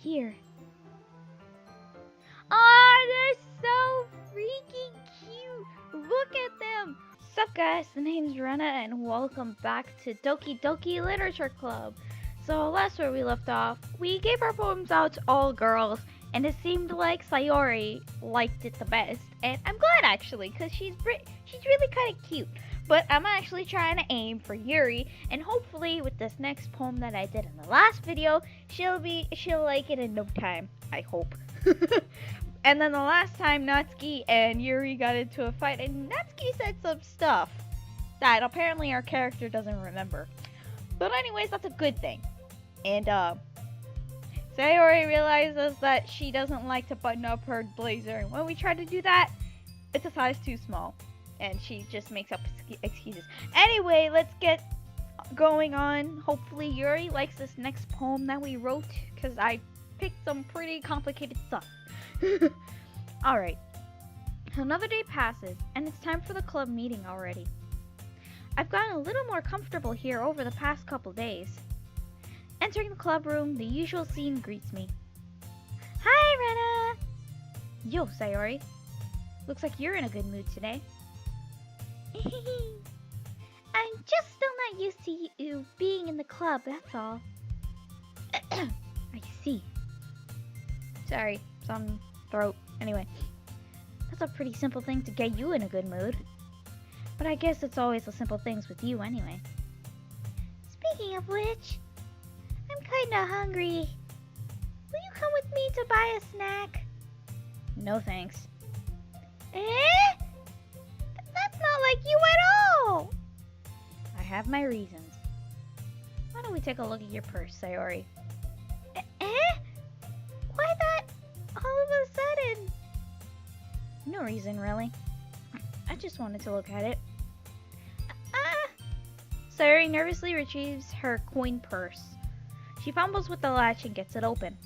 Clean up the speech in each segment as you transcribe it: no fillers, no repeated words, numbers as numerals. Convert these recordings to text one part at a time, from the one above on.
here. Oh, they're so freaking cute. Look at them. Sup guys, the name's Rena and welcome back to Doki Literature Club. So last where we left off, we gave our poems out to all girls and it seemed like Sayori liked it the best. And I'm glad actually, because she's really kind of cute. But I'm actually trying to aim for Yuri, and hopefully with this next poem that I did in the last video, she'll like it in no time, I hope. And then the last time Natsuki and Yuri got into a fight, and Natsuki said some stuff that apparently our character doesn't remember. But anyways, that's a good thing. And Sayori realizes that she doesn't like to button up her blazer, and when we try to do that, it's a size too small. And she just makes up excuses. Anyway, let's get going on. Hopefully Yuri likes this next poem that we wrote, because I picked some pretty complicated stuff. Alright. Another day passes, and it's time for the club meeting already. I've gotten a little more comfortable here over the past couple days. Entering the club room, the usual scene greets me. Hi, Rena! Yo, Sayori. Looks like you're in a good mood today. I'm just still not used to you being in the club, that's all. I see. Sorry, some throat. Anyway, that's a pretty simple thing to get you in a good mood. But I guess it's always the simple things with you anyway. Speaking of which, I'm kinda hungry. Will you come with me to buy a snack? No thanks. Eh? That's not like you at all! I have my reasons. Why don't we take a look at your purse, Sayori? Eh? Why that all of a sudden? No reason, really. I just wanted to look at it. Sayori nervously retrieves her coin purse. She fumbles with the latch and gets it open.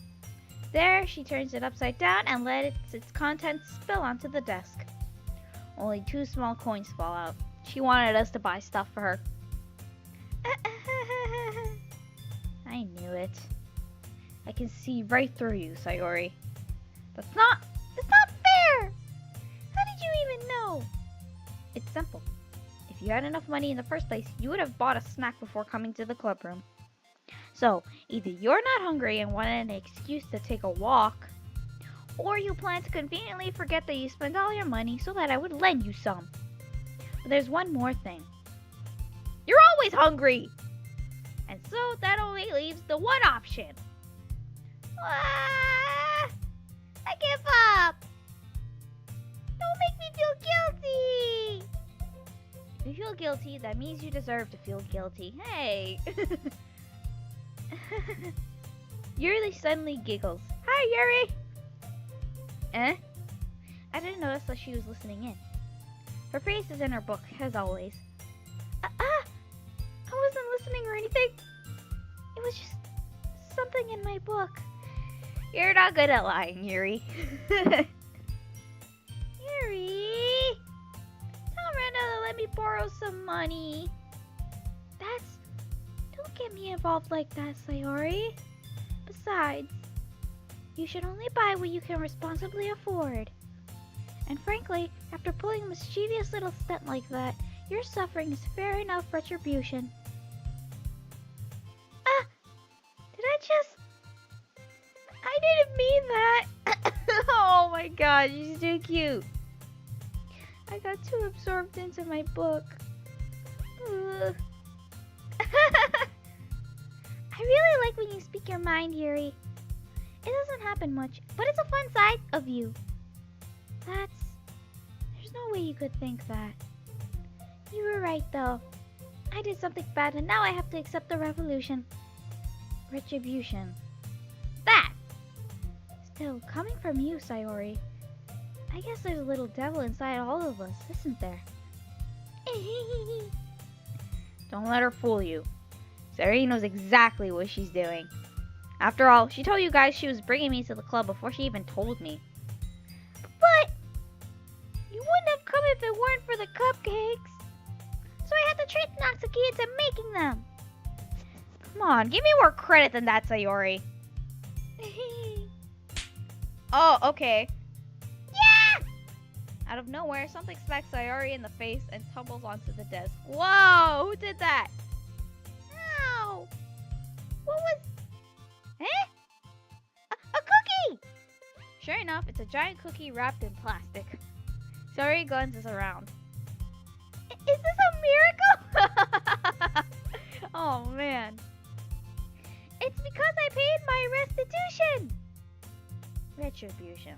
There, she turns it upside down and lets its contents spill onto the desk. Only 2 small coins fall out. She wanted us to buy stuff for her. I knew it. I can see right through you, Sayori. That's not fair! How did you even know? It's simple. If you had enough money in the first place, you would have bought a snack before coming to the club room. So, either you're not hungry and wanted an excuse to take a walk, or you plan to conveniently forget that you spent all your money so that I would lend you some. But there's one more thing. You're always hungry! And so that only leaves the one option. Ah, I give up! Don't make me feel guilty! If you feel guilty, that means you deserve to feel guilty. Hey! Yuri suddenly giggles. Hi, Yuri! Eh? I didn't notice that she was listening in. Her face is in her book, as always. I wasn't listening or anything. It was just something in my book. You're not good at lying, Yuri. Yuri! Tell Rena to let me borrow some money. Don't get me involved like that, Sayori. Besides, you should only buy what you can responsibly afford. And frankly, after pulling a mischievous little stunt like that, your suffering is fair enough retribution. I didn't mean that! Oh my god, she's too cute. I got too absorbed into my book. Ugh. I really like when you speak your mind, Yuri. It doesn't happen much, but it's a fun side of you. There's no way you could think that. You were right, though. I did something bad, and now I have to accept the retribution. That! Still, coming from you, Sayori, I guess there's a little devil inside all of us, isn't there? Don't let her fool you. Sayori knows exactly what she's doing. After all, she told you guys she was bringing me to the club before she even told me. But you wouldn't have come if it weren't for the cupcakes. So I had to trick Natsuki into making them. Come on, give me more credit than that, Sayori. Oh, okay. Yeah! Out of nowhere, something smacks Sayori in the face and tumbles onto the desk. Whoa! Who did that? Ow! What was... Eh? A cookie! Sure enough, it's a giant cookie wrapped in plastic. Sayori glances around. Is this a miracle? Oh, man. It's because I paid my restitution! Retribution.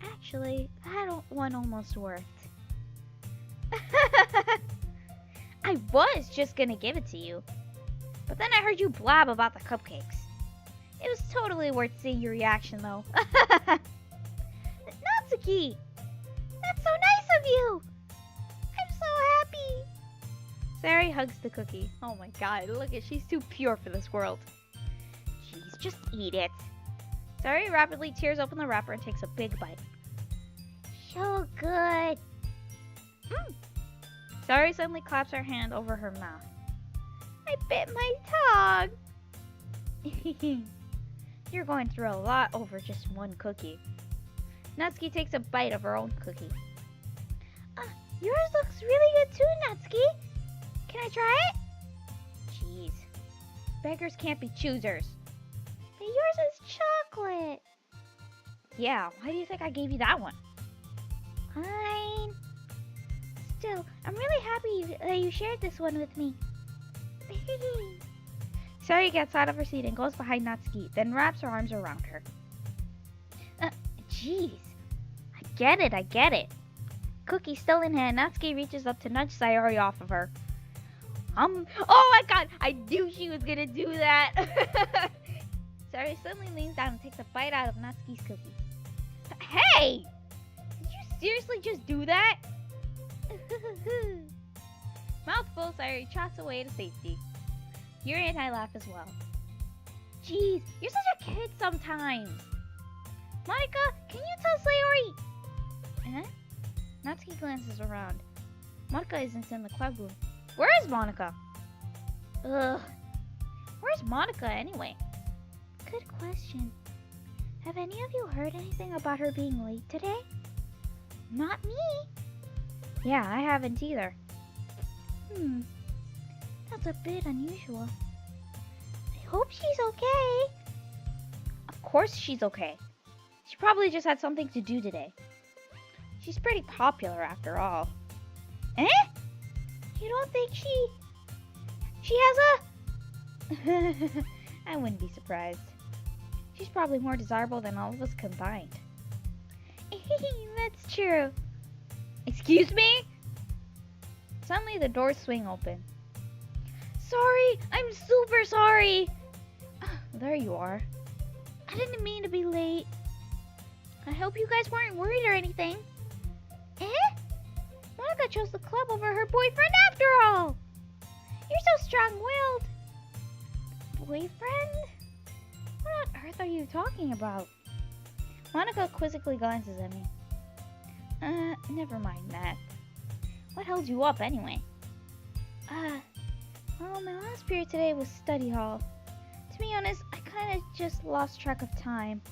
Actually, that one almost worked. I was just gonna give it to you. But then I heard you blab about the cupcakes. It was totally worth seeing your reaction, though. Natsuki! That's so nice of you! I'm so happy! Sayori hugs the cookie. Oh my god, look at, she's too pure for this world. Jeez, just eat it. Sayori rapidly tears open the wrapper and takes a big bite. So good. Sayori suddenly claps her hand over her mouth. I bit my tongue. You're going through a lot over just one cookie. Natsuki takes a bite of her own cookie. Yours looks really good too, Natsuki. Can I try it? Jeez. Beggars can't be choosers. But yours is chocolate. Yeah, why do you think I gave you that one? Fine. Still, I'm really happy that you shared this one with me. Sayori gets out of her seat and goes behind Natsuki, then wraps her arms around her. Jeez. I get it. Cookie still in hand, Natsuki reaches up to nudge Sayori off of her. Oh my god, I knew she was gonna do that. Sayori suddenly leans down and takes a bite out of Natsuki's cookie. Hey! Did you seriously just do that? Mouthful, Sayori trots away to safety. Yuri and I laugh as well. Jeez, you're such a kid sometimes. Monika, can you tell Sayori? Natsuki glances around. Monika isn't in the club room. Where is Monika? Ugh. Where's Monika anyway? Good question. Have any of you heard anything about her being late today? Not me. Yeah, I haven't either. That's a bit unusual. I hope she's okay. Of course she's okay. She probably just had something to do today. She's pretty popular after all. Eh? You don't think she has a... I wouldn't be surprised. She's probably more desirable than all of us combined. That's true. Excuse me? Suddenly the doors swing open. Sorry, I'm super sorry. There you are. I didn't mean to be late. I hope you guys weren't worried or anything. Eh? Monika chose the club over her boyfriend after all. You're so strong-willed. Boyfriend? What on earth are you talking about? Monika quizzically glances at me. Never mind that. What held you up anyway? Well, my last period today was study hall. To be honest, I kinda just lost track of time.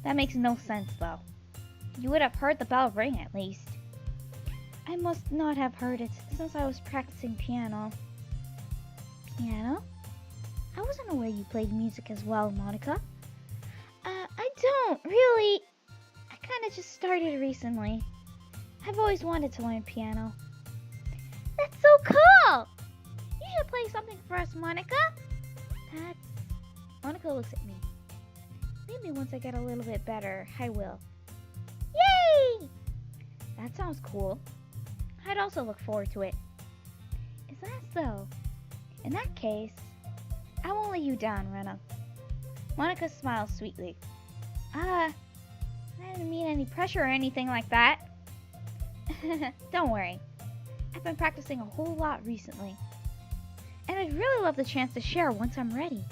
That makes no sense, though. You would have heard the bell ring, at least. I must not have heard it, since I was practicing piano. Piano? I wasn't aware you played music as well, Monika. I don't, really. I kinda just started recently. I've always wanted to learn piano. That's so cool! You should play something for us, Monika. Monika looks at me. Maybe once I get a little bit better, I will. Yay! That sounds cool. I'd also look forward to it. Is that so? In that case, I won't let you down, Rena. Monika smiles sweetly. I didn't mean any pressure or anything like that. Don't worry. I've been practicing a whole lot recently. And I'd really love the chance to share once I'm ready.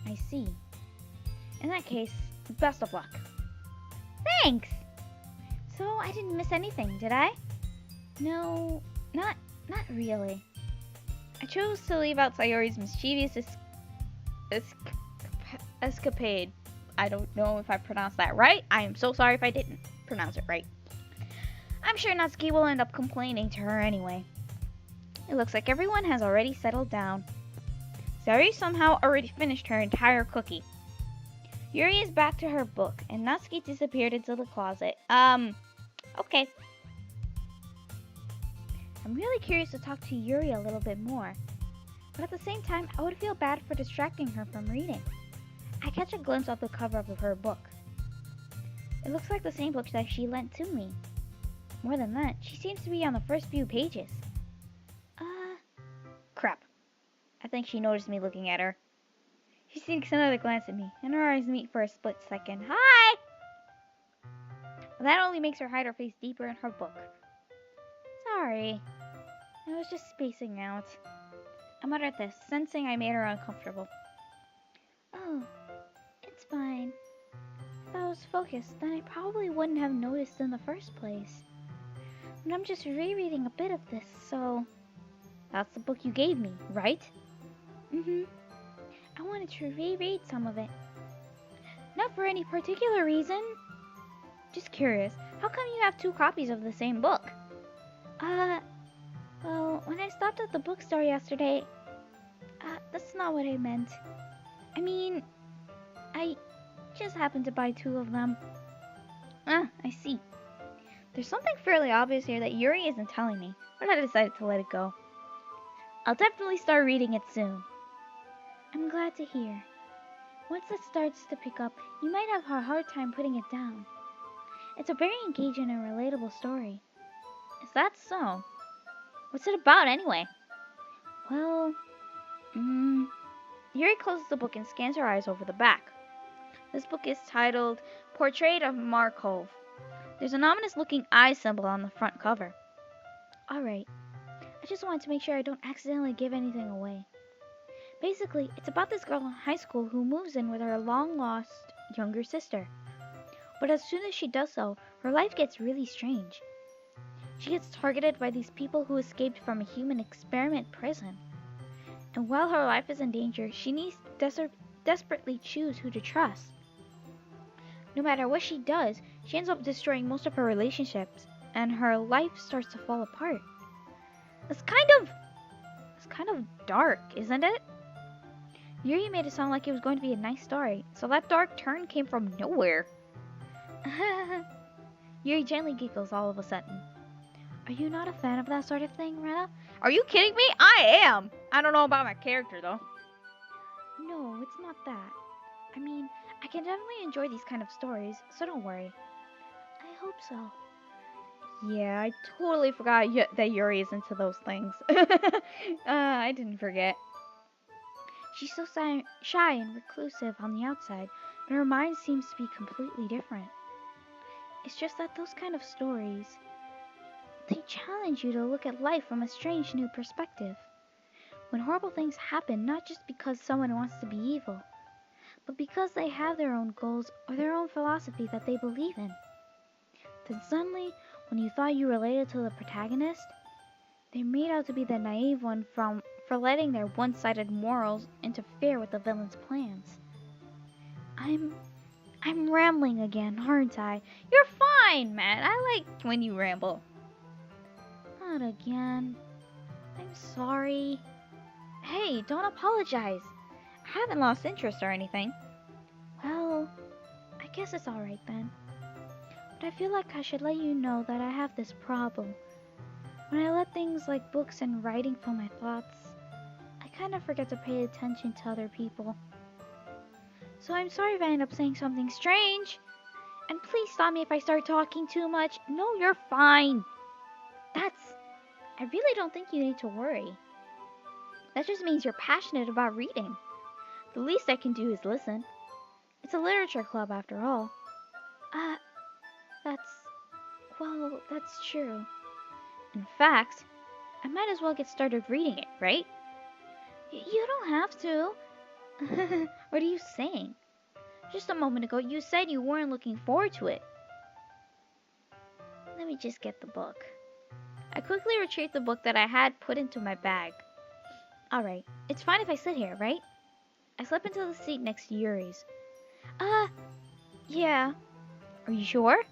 I see. In that case, best of luck. Thanks! So, I didn't miss anything, did I? No, not really. I chose to leave out Sayori's mischievous escapade. I don't know if I pronounced that right. I am so sorry if I didn't pronounce it right. I'm sure Natsuki will end up complaining to her anyway. It looks like everyone has already settled down. Sayori somehow already finished her entire cookie. Yuri is back to her book, and Natsuki disappeared into the closet. Okay. I'm really curious to talk to Yuri a little bit more. But at the same time, I would feel bad for distracting her from reading. I catch a glimpse of the cover of her book. It looks like the same book that she lent to me. More than that, she seems to be on the first few pages. Crap. I think she noticed me looking at her. She sneaks another glance at me, and her eyes meet for a split second. Hi! But that only makes her hide her face deeper in her book. Sorry. I was just spacing out. I muttered this, sensing I made her uncomfortable. Oh, it's fine. If I was focused, then I probably wouldn't have noticed in the first place. But I'm just rereading a bit of this, so... That's the book you gave me, right? Mm-hmm. I wanted to reread some of it. Not for any particular reason. Just curious, how come you have 2 copies of the same book? Well, when I stopped at the bookstore yesterday... that's not what I meant. I mean, I just happened to buy 2 of them. I see. There's something fairly obvious here that Yuri isn't telling me, but I decided to let it go. I'll definitely start reading it soon. I'm glad to hear. Once it starts to pick up, you might have a hard time putting it down. It's a very engaging and relatable story. Is that so? What's it about anyway? Well, Yuri closes the book and scans her eyes over the back. This book is titled Portrait of Markov. There's an ominous looking eye symbol on the front cover. Alright, I just wanted to make sure I don't accidentally give anything away. Basically, it's about this girl in high school who moves in with her long-lost younger sister. But as soon as she does so, her life gets really strange. She gets targeted by these people who escaped from a human experiment prison. And while her life is in danger, she needs to desperately choose who to trust. No matter what she does, she ends up destroying most of her relationships, and her life starts to fall apart. It's kind of dark, isn't it? Yuri made it sound like it was going to be a nice story, so that dark turn came from nowhere. Yuri gently giggles all of a sudden. Are you not a fan of that sort of thing, Rena? Are you kidding me? I am! I don't know about my character, though. No, it's not that. I mean, I can definitely enjoy these kind of stories, so don't worry. I hope so. Yeah, I totally forgot that Yuri is into those things. I didn't forget. She's so shy and reclusive on the outside, but her mind seems to be completely different. It's just that those kind of stories, they challenge you to look at life from a strange new perspective. When horrible things happen, not just because someone wants to be evil, but because they have their own goals or their own philosophy that they believe in. Then suddenly, when you thought you related to the protagonist, they're made out to be the naive one for letting their one-sided morals interfere with the villain's plans. I'm rambling again, aren't I? You're fine, Matt. I like when you ramble. Not again. I'm sorry. Hey, don't apologize. I haven't lost interest or anything. Well, I guess it's alright then. But I feel like I should let you know that I have this problem. When I let things like books and writing fill my thoughts, I kind of forget to pay attention to other people. So I'm sorry if I end up saying something strange. And please stop me if I start talking too much. No, you're fine. I really don't think you need to worry. That just means you're passionate about reading. The least I can do is listen. It's a literature club after all. That's true. In fact, I might as well get started reading it, right? You don't have to. What are you saying? Just a moment ago, you said you weren't looking forward to it. Let me just get the book. I quickly retrieved the book that I had put into my bag. Alright, it's fine if I sit here, right? I slip into the seat next to Yuri's. Yeah. Are you sure?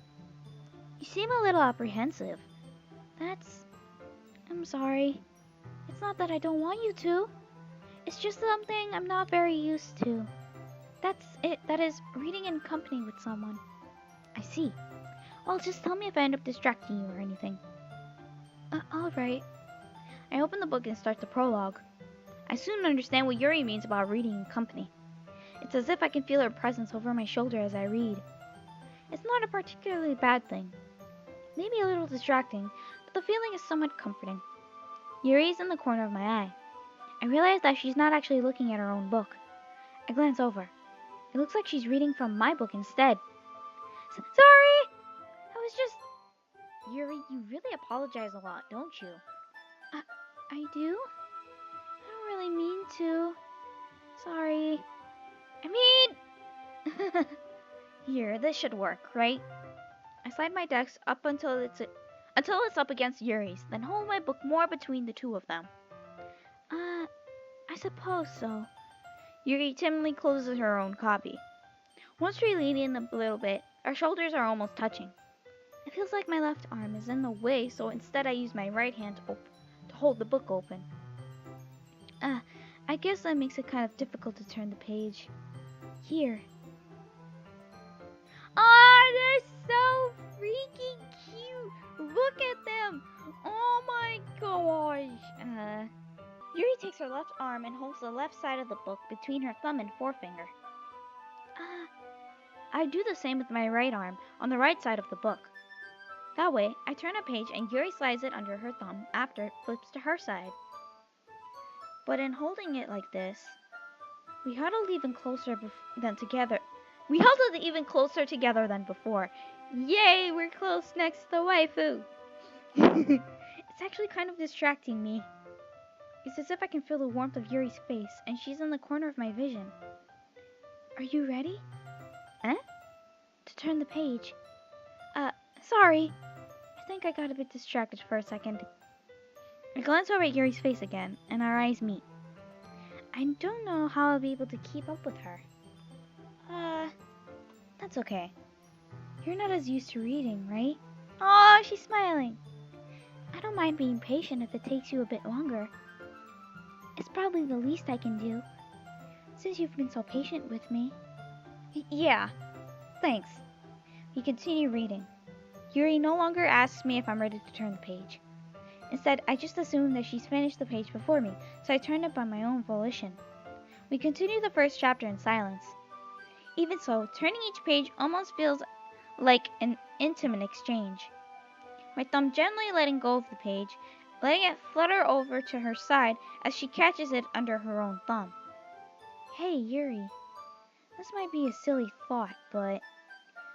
You seem a little apprehensive. I'm sorry. It's not that I don't want you to. It's just something I'm not very used to. That's it. That is, reading in company with someone. I see. Well, just tell me if I end up distracting you or anything. Alright. I open the book and start the prologue. I soon understand what Yuri means about reading in company. It's as if I can feel her presence over my shoulder as I read. It's not a particularly bad thing. Maybe a little distracting, but the feeling is somewhat comforting. Yuri is in the corner of my eye. I realize that she's not actually looking at her own book. I glance over. It looks like she's reading from my book instead. Sorry! I was just... Yuri, you really apologize a lot, don't you? I do? I don't really mean to. Sorry. I mean... Here, this should work, right? I slide my desk up until it's up against Yuri's, then hold my book more between the two of them. I suppose so. Yuri timidly closes her own copy. Once we lean in a little bit, our shoulders are almost touching. It feels like my left arm is in the way, so instead I use my right hand to hold the book open. I guess that makes it kind of difficult to turn the page. Here. They're so freaking cute! Look at them! Oh my gosh! Yuri takes her left arm and holds the left side of the book between her thumb and forefinger. I do the same with my right arm on the right side of the book. That way, I turn a page and Yuri slides it under her thumb after it flips to her side. But in holding it like this, we huddled even closer than together. We huddled even closer together than before. Yay, we're close next to the waifu. It's actually kind of distracting me. It's as if I can feel the warmth of Yuri's face, and she's in the corner of my vision. Are you ready? To turn the page. Sorry. I think I got a bit distracted for a second. I glance over at Yuri's face again, and our eyes meet. I don't know how I'll be able to keep up with her. That's okay. You're not as used to reading, right? Oh, she's smiling. I don't mind being patient if it takes you a bit longer. It's probably the least I can do, since you've been so patient with me. Yeah, thanks. We continue reading. Yuri no longer asks me if I'm ready to turn the page. Instead, I just assume that she's finished the page before me, so I turn it by my own volition. We continue the first chapter in silence. Even so, turning each page almost feels like an intimate exchange. My thumb gently letting go of the page, letting it flutter over to her side as she catches it under her own thumb. Hey, Yuri. This might be a silly thought, but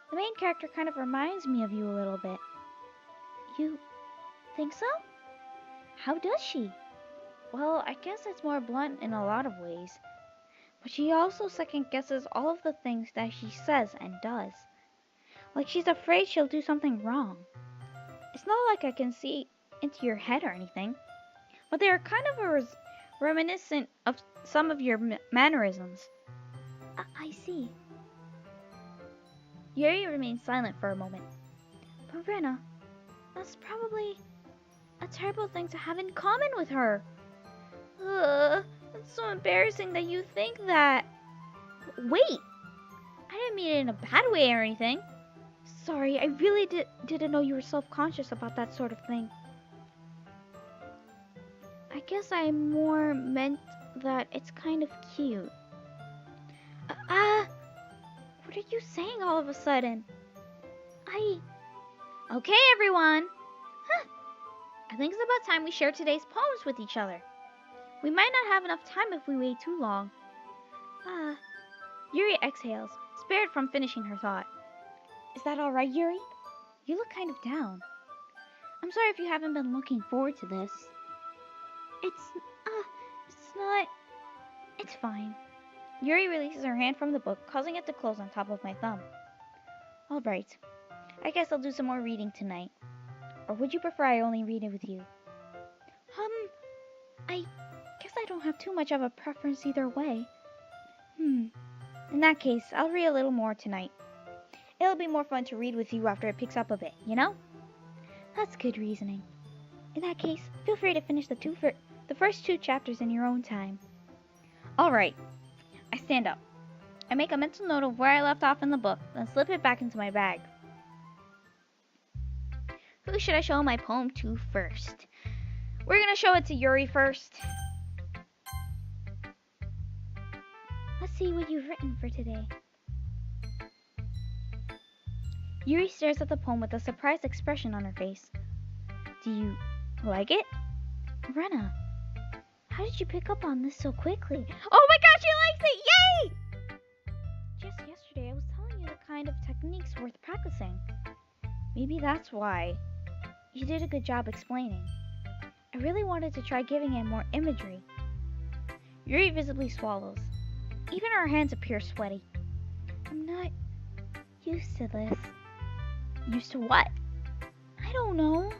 the main character kind of reminds me of you a little bit. You think so? How does she? Well, I guess it's more blunt in a lot of ways. But she also second guesses all of the things that she says and does. Like she's afraid she'll do something wrong. It's not like I can see into your head or anything, but they are kind of reminiscent of some of your mannerisms. I see. Yuri remains silent for a moment. But Rena, that's probably a terrible thing to have in common with her. It's so embarrassing that you think that. Wait! I didn't mean it in a bad way or anything. Sorry, I really didn't know you were self-conscious about that sort of thing. I guess I more meant that it's kind of cute. What are you saying all of a sudden? Okay, everyone. I think it's about time we share today's poems with each other. We might not have enough time if we wait too long. Yuri exhales, spared from finishing her thought. Is that alright, Yuri? You look kind of down. I'm sorry if you haven't been looking forward to this. It's fine. Yuri releases her hand from the book, causing it to close on top of my thumb. Alright. I guess I'll do some more reading tonight. Or would you prefer I only read it with you? I guess I don't have too much of a preference either way. that case, I'll read a little more tonight. It'll be more fun to read with you after it picks up a bit, you know? That's good reasoning. In that case, feel free to finish the first 2 chapters in your own time. Alright. I stand up. I make a mental note of where I left off in the book, then slip it back into my bag. Who should I show my poem to first? We're gonna show it to Yuri first. Let's see what you've written for today. Yuri stares at the poem with a surprised expression on her face. Do you like it? Rena, how did you pick up on this so quickly? Oh my gosh, she likes it! Yay! Just yesterday, I was telling you the kind of techniques worth practicing. Maybe that's why. You did a good job explaining. I really wanted to try giving it more imagery. Yuri visibly swallows. Even her hands appear sweaty. I'm not used to this. Used to what? I don't know.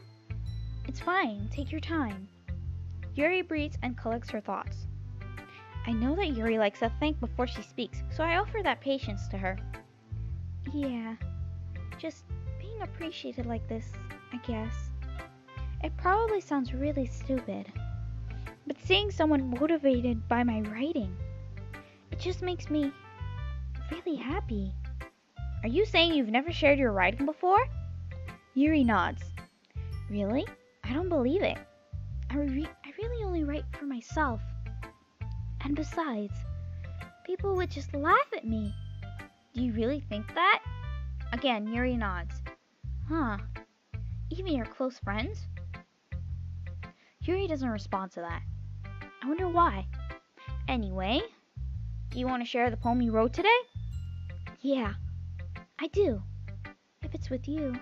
It's fine. Take your time. Yuri breathes and collects her thoughts. I know that Yuri likes to think before she speaks, so I offer that patience to her. Yeah, just being appreciated like this, I guess. It probably sounds really stupid, but seeing someone motivated by my writing, it just makes me really happy. Are you saying you've never shared your writing before? Yuri nods. Really? I don't believe it. I really only write for myself. And besides, people would just laugh at me. Do you really think that? Again, Yuri nods. Huh. Even your close friends? Yuri doesn't respond to that. I wonder why. Anyway, do you want to share the poem you wrote today? Yeah, I do. If it's with you.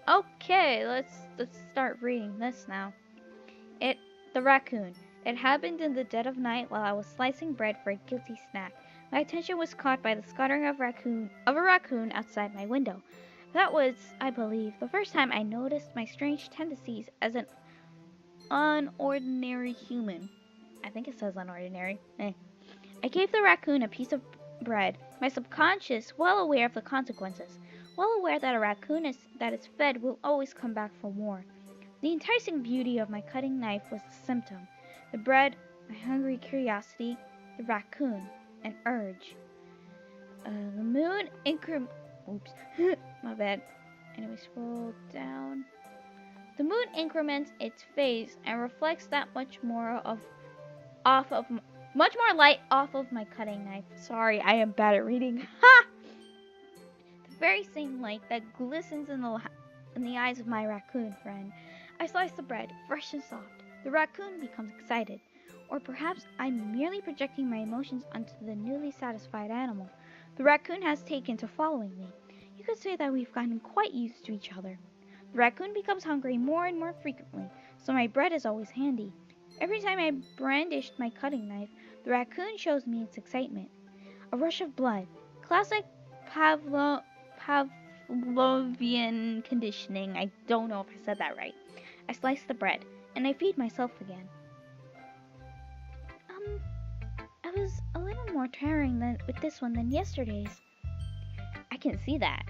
Okay, let's start reading this now. The raccoon. It happened in the dead of night while I was slicing bread for a guilty snack. My attention was caught by the scuttering of a raccoon outside my window. That was, I believe, the first time I noticed my strange tendencies as an unordinary human. I think it says unordinary. I gave the raccoon a piece of bread, my subconscious well aware of the consequences, well aware that a raccoon that is fed will always come back for more. The enticing beauty of my cutting knife was the symptom. The bread, my hungry curiosity, the raccoon, an urge. The moon Oops, my bad. Anyway, scroll down. The moon increments its phase and reflects that much more light off of my cutting knife. Sorry, I am bad at reading. Ha! The very same light that glistens in the eyes of my raccoon friend. I slice the bread, fresh and soft. The raccoon becomes excited. Or perhaps I'm merely projecting my emotions onto the newly satisfied animal. The raccoon has taken to following me. You could say that we've gotten quite used to each other. The raccoon becomes hungry more and more frequently, so my bread is always handy. Every time I brandished my cutting knife, the raccoon shows me its excitement. A rush of blood. Classic Pavlovian conditioning. I don't know if I said that right. I slice the bread, and I feed myself again. I was a little more tiring with this one than yesterday's. I can see that.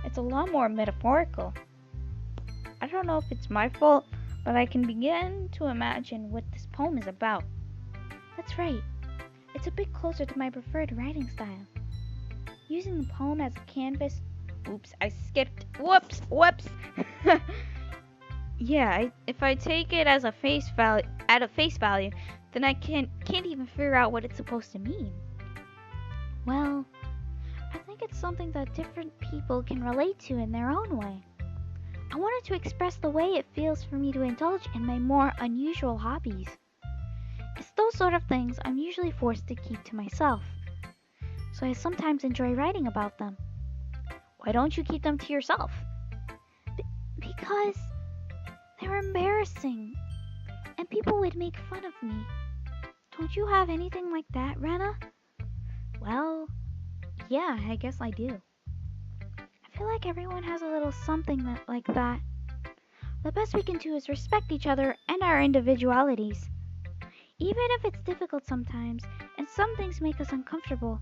It's a lot more metaphorical. I don't know if it's my fault, but I can begin to imagine what this poem is about. That's right. It's a bit closer to my preferred writing style. Using the poem as a canvas... Oops, I skipped. Whoops. Yeah, if I take it as at a face value, then I can't even figure out what it's supposed to mean. Well, I think it's something that different people can relate to in their own way. I wanted to express the way it feels for me to indulge in my more unusual hobbies. It's those sort of things I'm usually forced to keep to myself, so I sometimes enjoy writing about them. Why don't you keep them to yourself? Because they're embarrassing, and people would make fun of me. Don't you have anything like that, Rena? Well, yeah, I guess I do. I feel like everyone has a little something like that. The best we can do is respect each other and our individualities. even if it's difficult sometimes, and some things make us uncomfortable.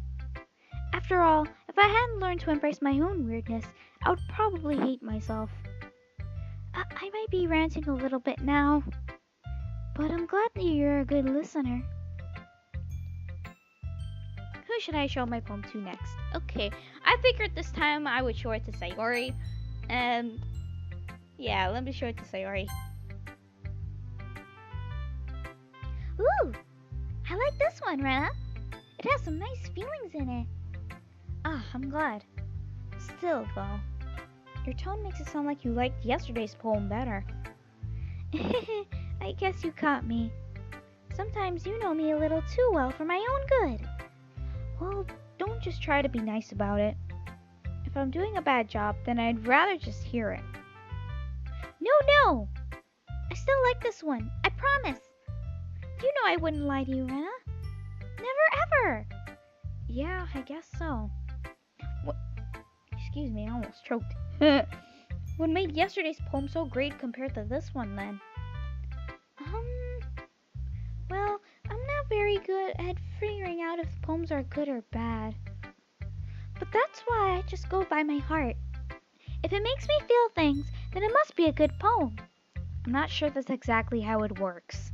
After all, if I hadn't learned to embrace my own weirdness, I would probably hate myself. I might be ranting a little bit now, but I'm glad that you're a good listener. Who should I show my poem to next? Okay, I figured this time I would show it to Sayori. Yeah, let me show it to Sayori. Ooh, I like this one, Rena. It has some nice feelings in it. Ah, I'm glad. Still, though, your tone makes it sound like you liked yesterday's poem better. I guess you caught me. Sometimes you know me a little too well for my own good. Well, don't just try to be nice about it. If I'm doing a bad job, then I'd rather just hear it. No! I still like this one, I promise. You know I wouldn't lie to you, Rena. Never ever. Yeah, I guess so. What? Excuse me, I almost choked. What made yesterday's poem so great compared to this one, then? Well, I'm not very good at figuring out if poems are good or bad. But that's why I just go by my heart. If it makes me feel things, then it must be a good poem. I'm not sure that's exactly how it works.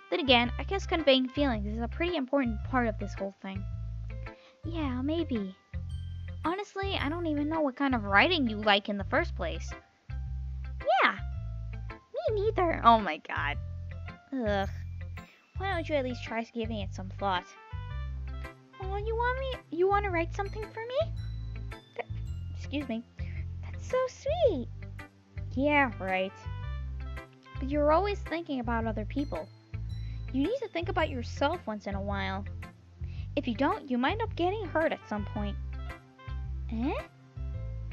Then again, I guess conveying feelings is a pretty important part of this whole thing. Yeah, maybe. Honestly, I don't even know what kind of writing you like in the first place. Yeah, me neither. Oh my god. Ugh. Why don't you at least try giving it some thought? Oh, you want to write something for me? Excuse me. That's so sweet. Yeah, right. But you're always thinking about other people. You need to think about yourself once in a while. If you don't, you might end up getting hurt at some point. Eh?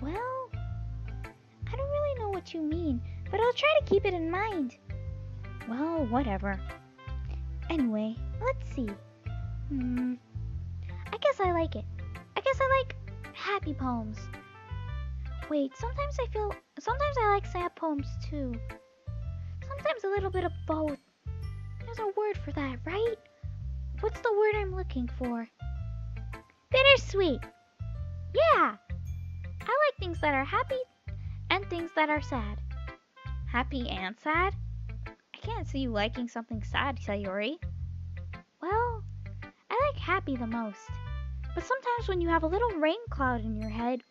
Well, I don't really know what you mean, but I'll try to keep it in mind. Well, whatever. Anyway, let's see. I guess I like it. I guess I like happy poems. Wait, sometimes I like sad poems too. Sometimes a little bit of both. There's a word for that, right? What's the word I'm looking for? Bittersweet. Yeah. I like things that are happy and things that are sad. Happy and sad? I can't see you liking something sad, Sayori. Well, I like happy the most. But sometimes when you have a little rain cloud in your head,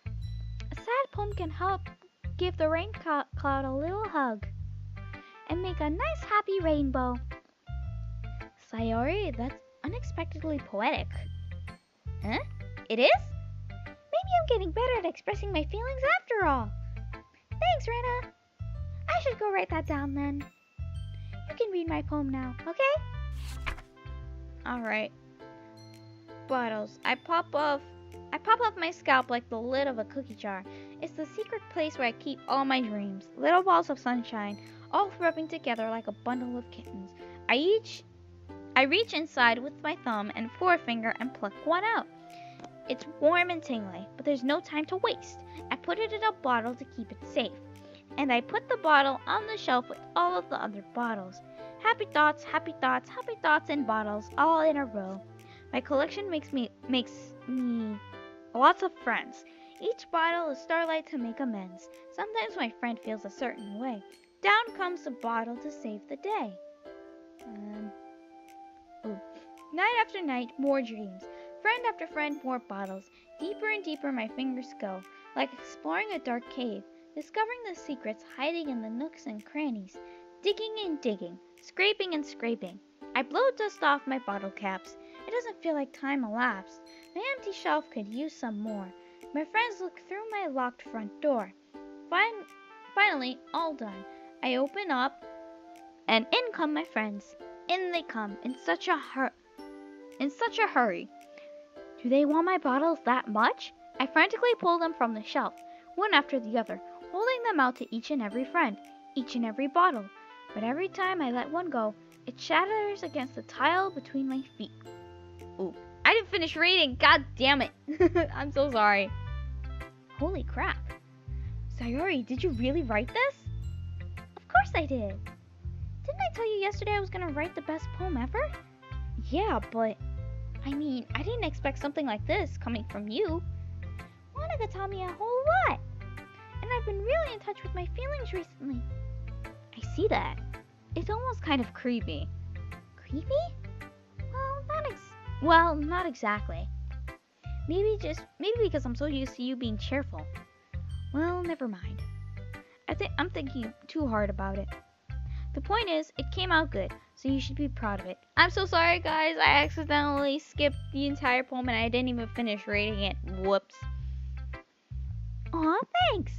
a sad poem can help give the rain cloud a little hug and make a nice happy rainbow. Sayori, that's unexpectedly poetic. Huh? It is? Maybe I'm getting better at expressing my feelings after all. Thanks, Rena. I should go write that down then. You can read my poem now, okay? Alright. Bottles. I pop up my scalp like the lid of a cookie jar. It's the secret place where I keep all my dreams. Little balls of sunshine, all rubbing together like a bundle of kittens. I reach inside with my thumb and forefinger and pluck one out. It's warm and tingly, but there's no time to waste. I put it in a bottle to keep it safe. And I put the bottle on the shelf with all of the other bottles. Happy thoughts, happy thoughts, happy thoughts in bottles, all in a row. My collection makes me lots of friends. Each bottle is starlight to make amends. Sometimes my friend feels a certain way. Down comes the bottle to save the day. Night after night, more dreams. Friend after friend, more bottles. Deeper and deeper my fingers go, like exploring a dark cave, discovering the secrets hiding in the nooks and crannies. Digging and digging, scraping and scraping. I blow dust off my bottle caps. It doesn't feel like time elapsed. My empty shelf could use some more. My friends look through my locked front door. Finally, all done. I open up, and in come my friends. In they come, in such a hurry. Do they want my bottles that much? I frantically pull them from the shelf, one after the other, holding them out to each and every friend, each and every bottle. But every time I let one go, it shatters against the tile between my feet. Ooh, I didn't finish reading, god damn it. I'm so sorry. Holy crap. Sayori, did you really write this? Of course I did. Didn't I I tell you yesterday I was gonna write the best poem ever? Yeah, but I mean, I didn't expect something like this coming from you. Monika taught me a whole lot, and I've been really in touch with my feelings recently. I see that. It's almost kind of creepy. Creepy? Well, not exactly. Maybe because I'm so used to you being cheerful. Well, never mind. I'm thinking too hard about it. The point is, it came out good, so you should be proud of it. I'm so sorry, guys. I accidentally skipped the entire poem and I didn't even finish reading it. Whoops. Aw, thanks.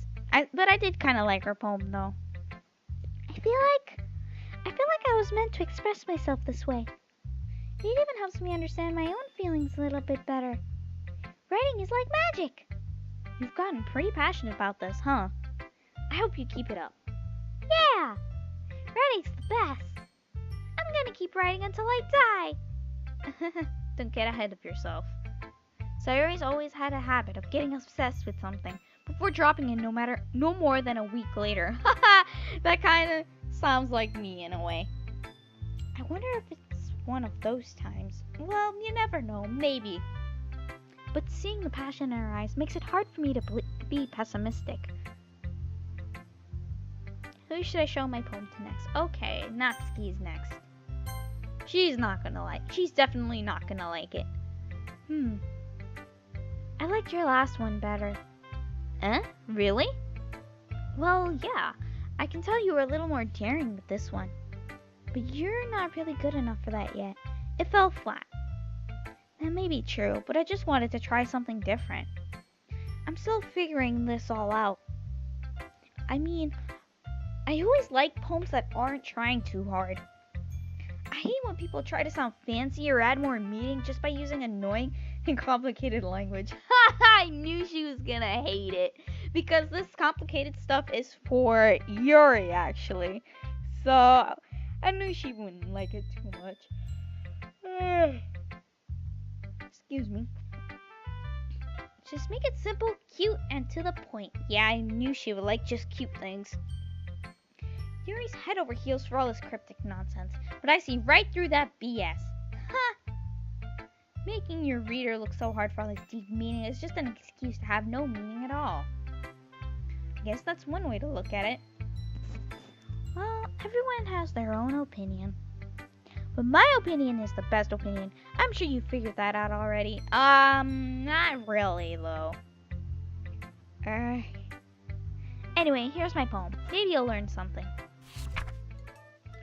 But I did kind of like her poem, though. I feel like I was meant to express myself this way. It even helps me understand my own feelings a little bit better. Writing is like magic. You've gotten pretty passionate about this, huh? I hope you keep it up. Yeah! Writing's the best. I'm gonna keep writing until I die. Don't get ahead of yourself. Sayori's always had a habit of getting obsessed with something before dropping it no more than a week later. That kind of sounds like me in a way. I wonder if it's one of those times. Well, you never know, maybe. But seeing the passion in her eyes makes it hard for me to be pessimistic. Who should I show my poem to next? Okay, Natsuki's next. She's definitely not gonna like it. I liked your last one better. Really? Well, yeah. I can tell you were a little more daring with this one. But you're not really good enough for that yet. It fell flat. That may be true, but I just wanted to try something different. I'm still figuring this all out. I mean, I always like poems that aren't trying too hard. I hate when people try to sound fancy or add more meaning just by using annoying and complicated language. I knew she was gonna hate it, because this complicated stuff is for Yuri, actually. So, I knew she wouldn't like it too much. Excuse me. Just make it simple, cute, and to the point. Yeah, I knew she would like just cute things. Yuri's head over heels for all this cryptic nonsense, but I see right through that BS. Making your reader look so hard for all this deep meaning is just an excuse to have no meaning at all. I guess that's one way to look at it. Well, everyone has their own opinion. But my opinion is the best opinion. I'm sure you figured that out already. Not really, though. Anyway, here's my poem. Maybe you'll learn something.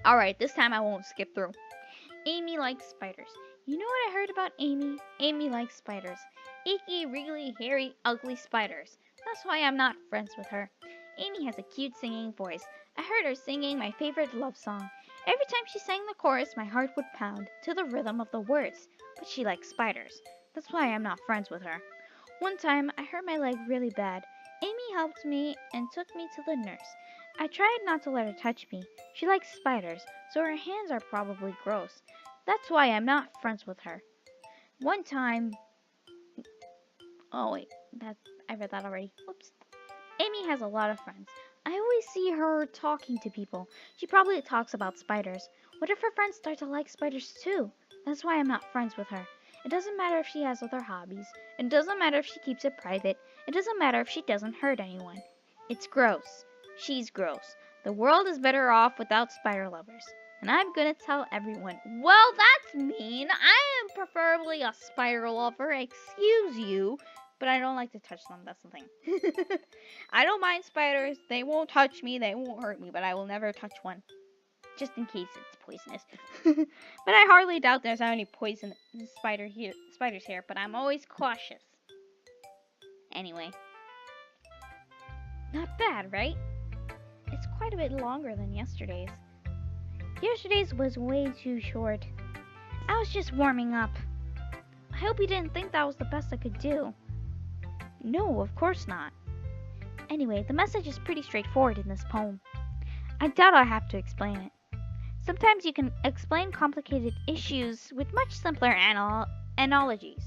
Alright, this time I won't skip through. Amy likes spiders. You know what I heard about Amy? Amy likes spiders. Icky, wriggly, hairy, ugly spiders. That's why I'm not friends with her. Amy has a cute singing voice. I heard her singing my favorite love song. Every time she sang the chorus, my heart would pound to the rhythm of the words. But she likes spiders. That's why I'm not friends with her. One time, I hurt my leg really bad. Amy helped me and took me to the nurse. I tried not to let her touch me. She likes spiders, so her hands are probably gross. That's why I'm not friends with her. One time... Oh wait, I read that already. Whoops. Amy has a lot of friends. I always see her talking to people. She probably talks about spiders. What if her friends start to like spiders too? That's why I'm not friends with her. It doesn't matter if she has other hobbies. It doesn't matter if she keeps it private. It doesn't matter if she doesn't hurt anyone. It's gross. She's gross. The world is better off without spider lovers. And I'm gonna tell everyone. Well, that's mean. I am preferably a spider lover. Excuse you. But I don't like to touch them. That's the thing. I don't mind spiders. They won't touch me. They won't hurt me. But I will never touch one. Just in case it's poisonous. But I hardly doubt there's any poison spiders here. But I'm always cautious. Anyway. Not bad, right? It's quite a bit longer than yesterday's. Yesterday's was way too short. I was just warming up. I hope you didn't think that was the best I could do. No, of course not. Anyway, the message is pretty straightforward in this poem. I doubt I have to explain it. Sometimes you can explain complicated issues with much simpler analogies.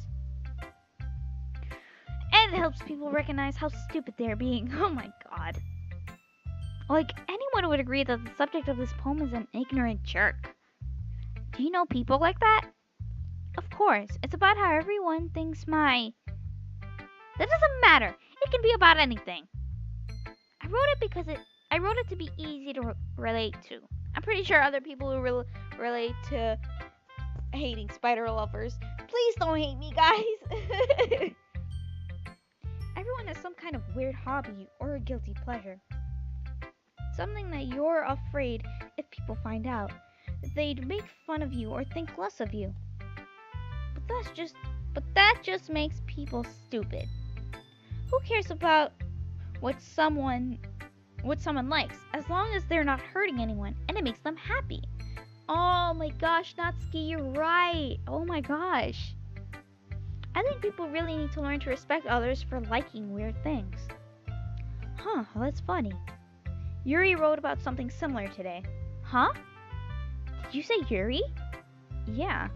And it helps people recognize how stupid they're being. Oh my god. Like, anyone would agree that the subject of this poem is an ignorant jerk. Do you know people like that? Of course, it's about how everyone thinks my... That doesn't matter. It can be about anything. I wrote it to be easy to relate to. I'm pretty sure other people will relate to hating spider lovers. Please don't hate me, guys. Everyone has some kind of weird hobby or a guilty pleasure. Something that you're afraid if people find out, they'd make fun of you or think less of you. But that just makes people stupid. Who cares about what someone likes, as long as they're not hurting anyone and it makes them happy? Oh my gosh, Natsuki, you're right. Oh my gosh. I think people really need to learn to respect others for liking weird things. Huh, that's funny. Yuri wrote about something similar today. Huh? Did you say Yuri? Yeah.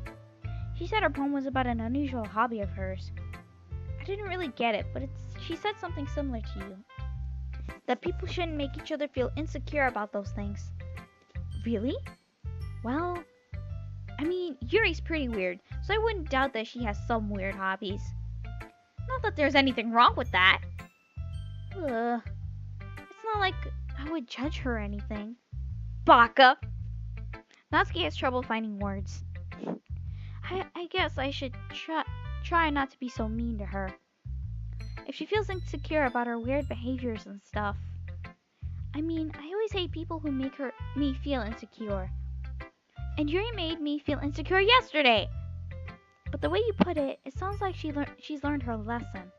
She said her poem was about an unusual hobby of hers. I didn't really get it, but she said something similar to you. That people shouldn't make each other feel insecure about those things. Really? Well, I mean, Yuri's pretty weird, so I wouldn't doubt that she has some weird hobbies. Not that there's anything wrong with that. Ugh. It's not like I would judge her or anything. Baka! Natsuki has trouble finding words. I guess I should try not to be so mean to her. If she feels insecure about her weird behaviors and stuff. I mean, I always hate people who make me feel insecure. And Yuri made me feel insecure yesterday. But the way you put it, it sounds like she's learned her lesson.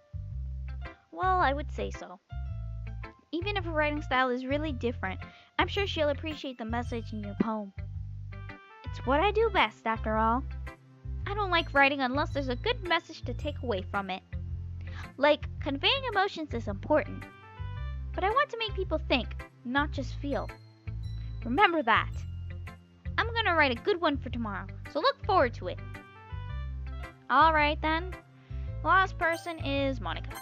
Well, I would say so. Even if her writing style is really different, I'm sure she'll appreciate the message in your poem. It's what I do best, after all. I don't like writing unless there's a good message to take away from it. Like, conveying emotions is important. But I want to make people think, not just feel. Remember that. I'm gonna write a good one for tomorrow, so look forward to it. Alright then. Last person is Monika.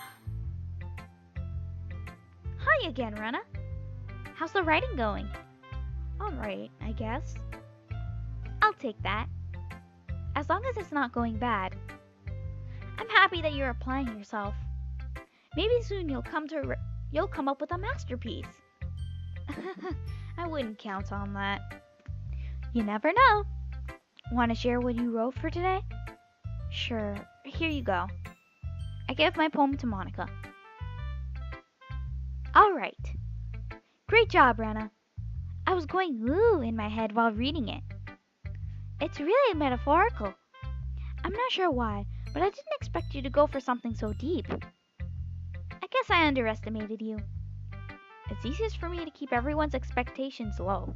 Hi again, Rena. How's the writing going? Alright, I guess. I'll take that. As long as it's not going bad. I'm happy that you're applying yourself. Maybe soon you'll come up with a masterpiece. I wouldn't count on that. You never know. Want to share what you wrote for today? Sure, here you go. I gave my poem to Monika. Alright. Great job, Rena. I was going ooh in my head while reading it. It's really metaphorical. I'm not sure why, but I didn't expect you to go for something so deep. I guess I underestimated you. It's easiest for me to keep everyone's expectations low.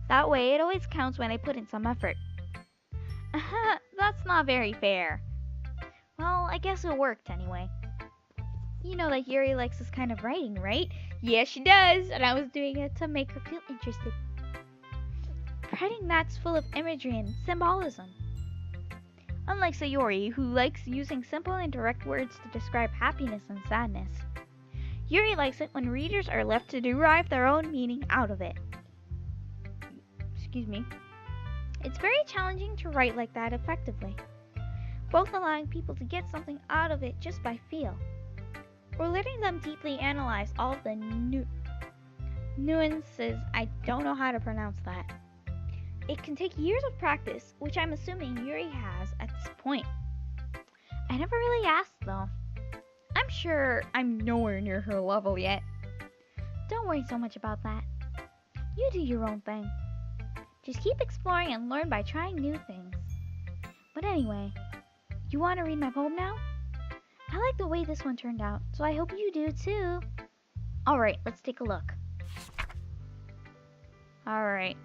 That way, it always counts when I put in some effort. That's not very fair. Well, I guess it worked anyway. You know that Yuri likes this kind of writing, right? Yes, she does, and I was doing it to make her feel interested. Writing that's full of imagery and symbolism. Unlike Sayori, who likes using simple and direct words to describe happiness and sadness, Yuri likes it when readers are left to derive their own meaning out of it. Excuse me. It's very challenging to write like that effectively, both allowing people to get something out of it just by feel, or letting them deeply analyze all of the nuances. I don't know how to pronounce that. It can take years of practice, which I'm assuming Yuri has at this point. I never really asked though. I'm sure I'm nowhere near her level yet. Don't worry so much about that. You do your own thing. Just keep exploring and learn by trying new things. But anyway, you want to read my poem now? I like the way this one turned out, so I hope you do too. Alright, let's take a look. Alright.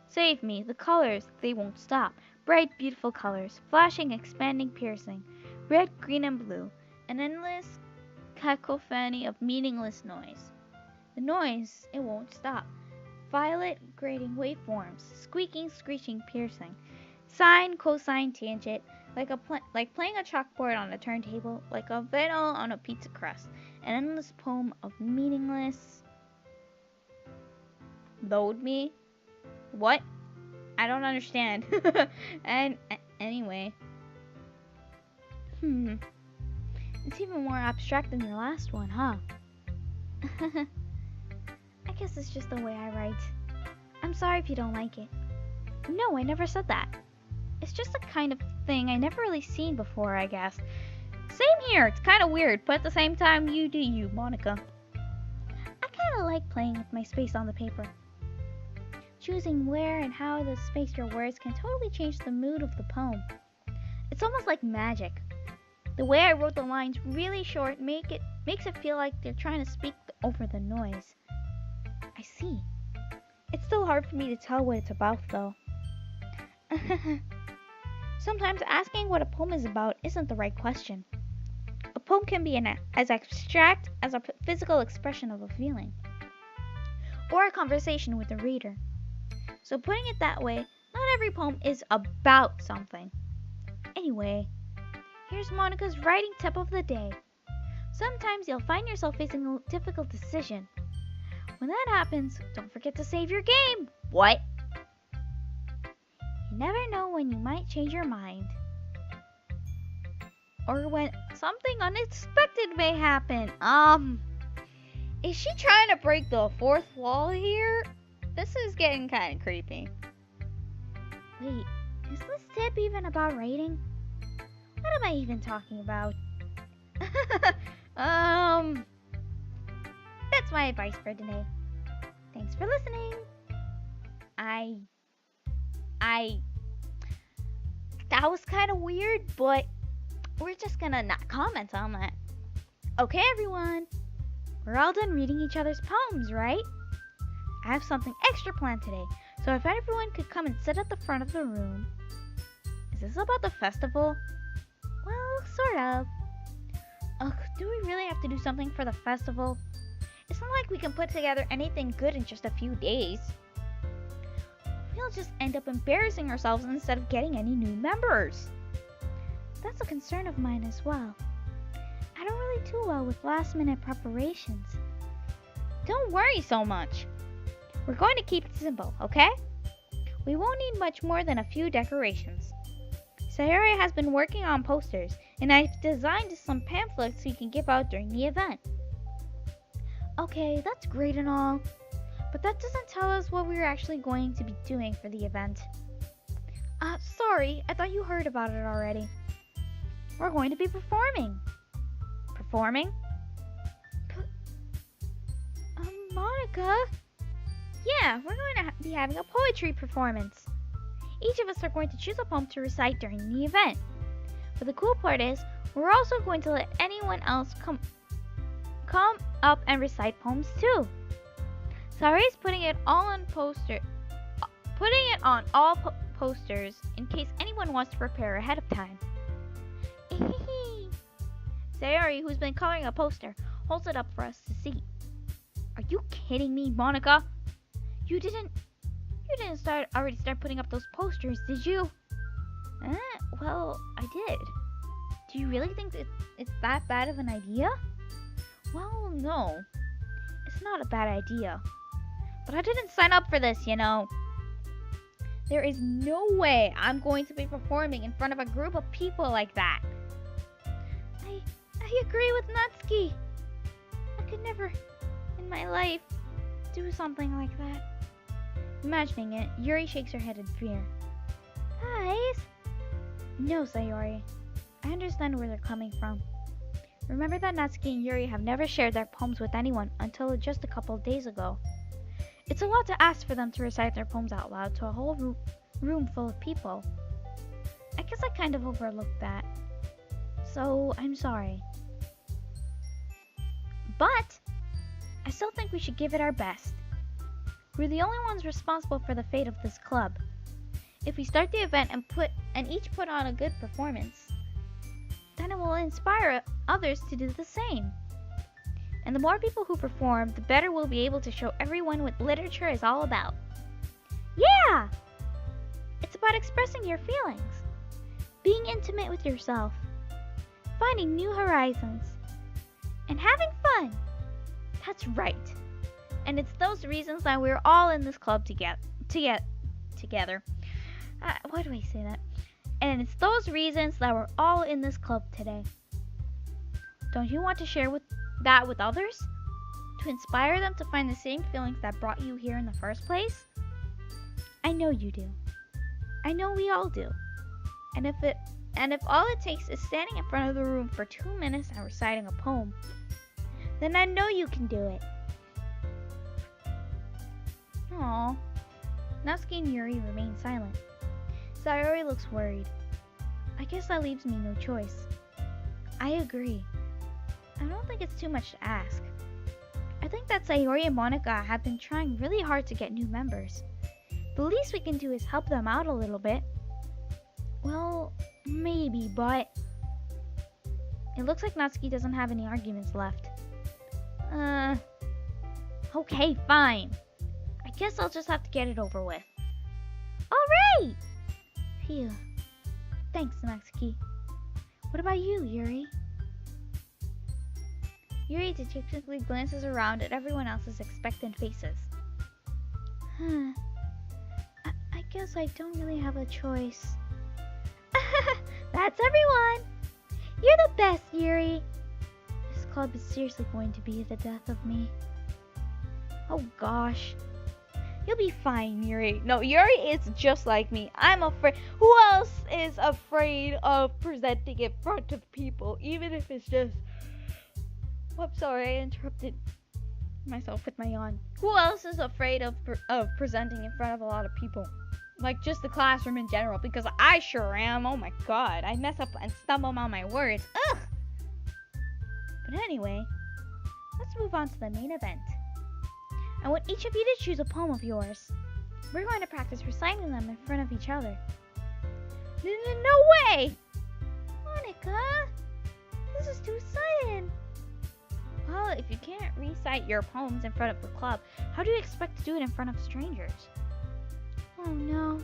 Save me, the colors, they won't stop. Bright, beautiful colors, flashing, expanding, piercing. Red, green, and blue. An endless cacophony of meaningless noise. The noise, it won't stop. Violet, grating waveforms, squeaking, screeching, piercing. Sine, cosine, tangent, like playing a chalkboard on a turntable, like a vinyl on a pizza crust. An endless poem of meaningless Load me? What? I don't understand. And anyway. It's even more abstract than your last one, huh? I guess it's just the way I write. I'm sorry if you don't like it. No, I never said that. It's just a kind of thing I never really seen before, I guess. Same here, it's kind of weird, but at the same time, you do you, Monika. I kind of like playing with my space on the paper. Choosing where and how to space your words can totally change the mood of the poem. It's almost like magic. The way I wrote the lines really short makes it feel like they're trying to speak over the noise. I see. It's still hard for me to tell what it's about, though. Sometimes asking what a poem is about isn't the right question. A poem can be as abstract as a physical expression of a feeling, or a conversation with a reader. So putting it that way, not every poem is about something. Anyway, here's Monika's writing tip of the day. Sometimes you'll find yourself facing a difficult decision. When that happens, don't forget to save your game. What? You never know when you might change your mind. Or when something unexpected may happen. Is she trying to break the fourth wall here? This is getting kind of creepy. Wait, is this tip even about writing? What am I even talking about? That's my advice for today. Thanks for listening. That was kind of weird, but we're just gonna not comment on that. Okay, everyone. We're all done reading each other's poems, right? I have something extra planned today, so if everyone could come and sit at the front of the room. Is this about the festival? Well, sort of. Ugh, do we really have to do something for the festival? It's not like we can put together anything good in just a few days. We'll just end up embarrassing ourselves instead of getting any new members. That's a concern of mine as well. I don't really do well with last-minute preparations. Don't worry so much. We're going to keep it simple, okay? We won't need much more than a few decorations. Sayori has been working on posters, and I've designed some pamphlets we can give out during the event. Okay, that's great and all, but that doesn't tell us what we're actually going to be doing for the event. Sorry, I thought you heard about it already. We're going to be performing. Performing? Monika? Yeah, we're going to be having a poetry performance. Each of us are going to choose a poem to recite during the event. But the cool part is, we're also going to let anyone else come up and recite poems too. Sayori's putting it on all posters in case anyone wants to prepare ahead of time. Sayori, who's been coloring a poster, holds it up for us to see. Are you kidding me, Monika? You didn't already start putting up those posters, did you? Well, I did. Do you really think that it's that bad of an idea? Well, no. It's not a bad idea. But I didn't sign up for this, you know. There is no way I'm going to be performing in front of a group of people like that. I agree with Natsuki. I could never, in my life, do something like that. Imagining it, Yuri shakes her head in fear. Guys? No, Sayori. I understand where they're coming from. Remember that Natsuki and Yuri have never shared their poems with anyone until just a couple of days ago. It's a lot to ask for them to recite their poems out loud to a whole room full of people. I guess I kind of overlooked that. So, I'm sorry. But, I still think we should give it our best. We're the only ones responsible for the fate of this club. If we start the event and each put on a good performance, then it will inspire others to do the same. And the more people who perform, the better we'll be able to show everyone what literature is all about. Yeah! It's about expressing your feelings, being intimate with yourself, finding new horizons, and having fun. That's right. And it's those reasons that we're all in this club together. Why do I say that? And it's those reasons that we're all in this club today. Don't you want to share that with others? To inspire them to find the same feelings that brought you here in the first place? I know you do. I know we all do. And if all it takes is standing in front of the room for 2 minutes and reciting a poem, then I know you can do it. Aww. Natsuki and Yuri remain silent. Sayori looks worried. I guess that leaves me no choice. I agree. I don't think it's too much to ask. I think that Sayori and Monika have been trying really hard to get new members. The least we can do is help them out a little bit. Well, maybe, but... It looks like Natsuki doesn't have any arguments left. Okay, fine. I guess I'll just have to get it over with. Alright! Phew. Thanks, Natsuki. What about you, Yuri? Yuri dejectedly glances around at everyone else's expectant faces. I guess I don't really have a choice. That's everyone! You're the best, Yuri! This club is seriously going to be the death of me. Oh gosh. You'll be fine, Yuri. No, Yuri is just like me. I'm afraid. Who else is afraid of presenting in front of people, even if it's just... Whoops, sorry, I interrupted myself with my yawn. Who else is afraid of presenting in front of a lot of people? Like, just the classroom in general, because I sure am. Oh my god, I mess up and stumble on my words. Ugh! But anyway, let's move on to the main event. I want each of you to choose a poem of yours. We're going to practice reciting them in front of each other. No way! Monika! This is too sudden! Well, if you can't recite your poems in front of the club, how do you expect to do it in front of strangers? Oh no.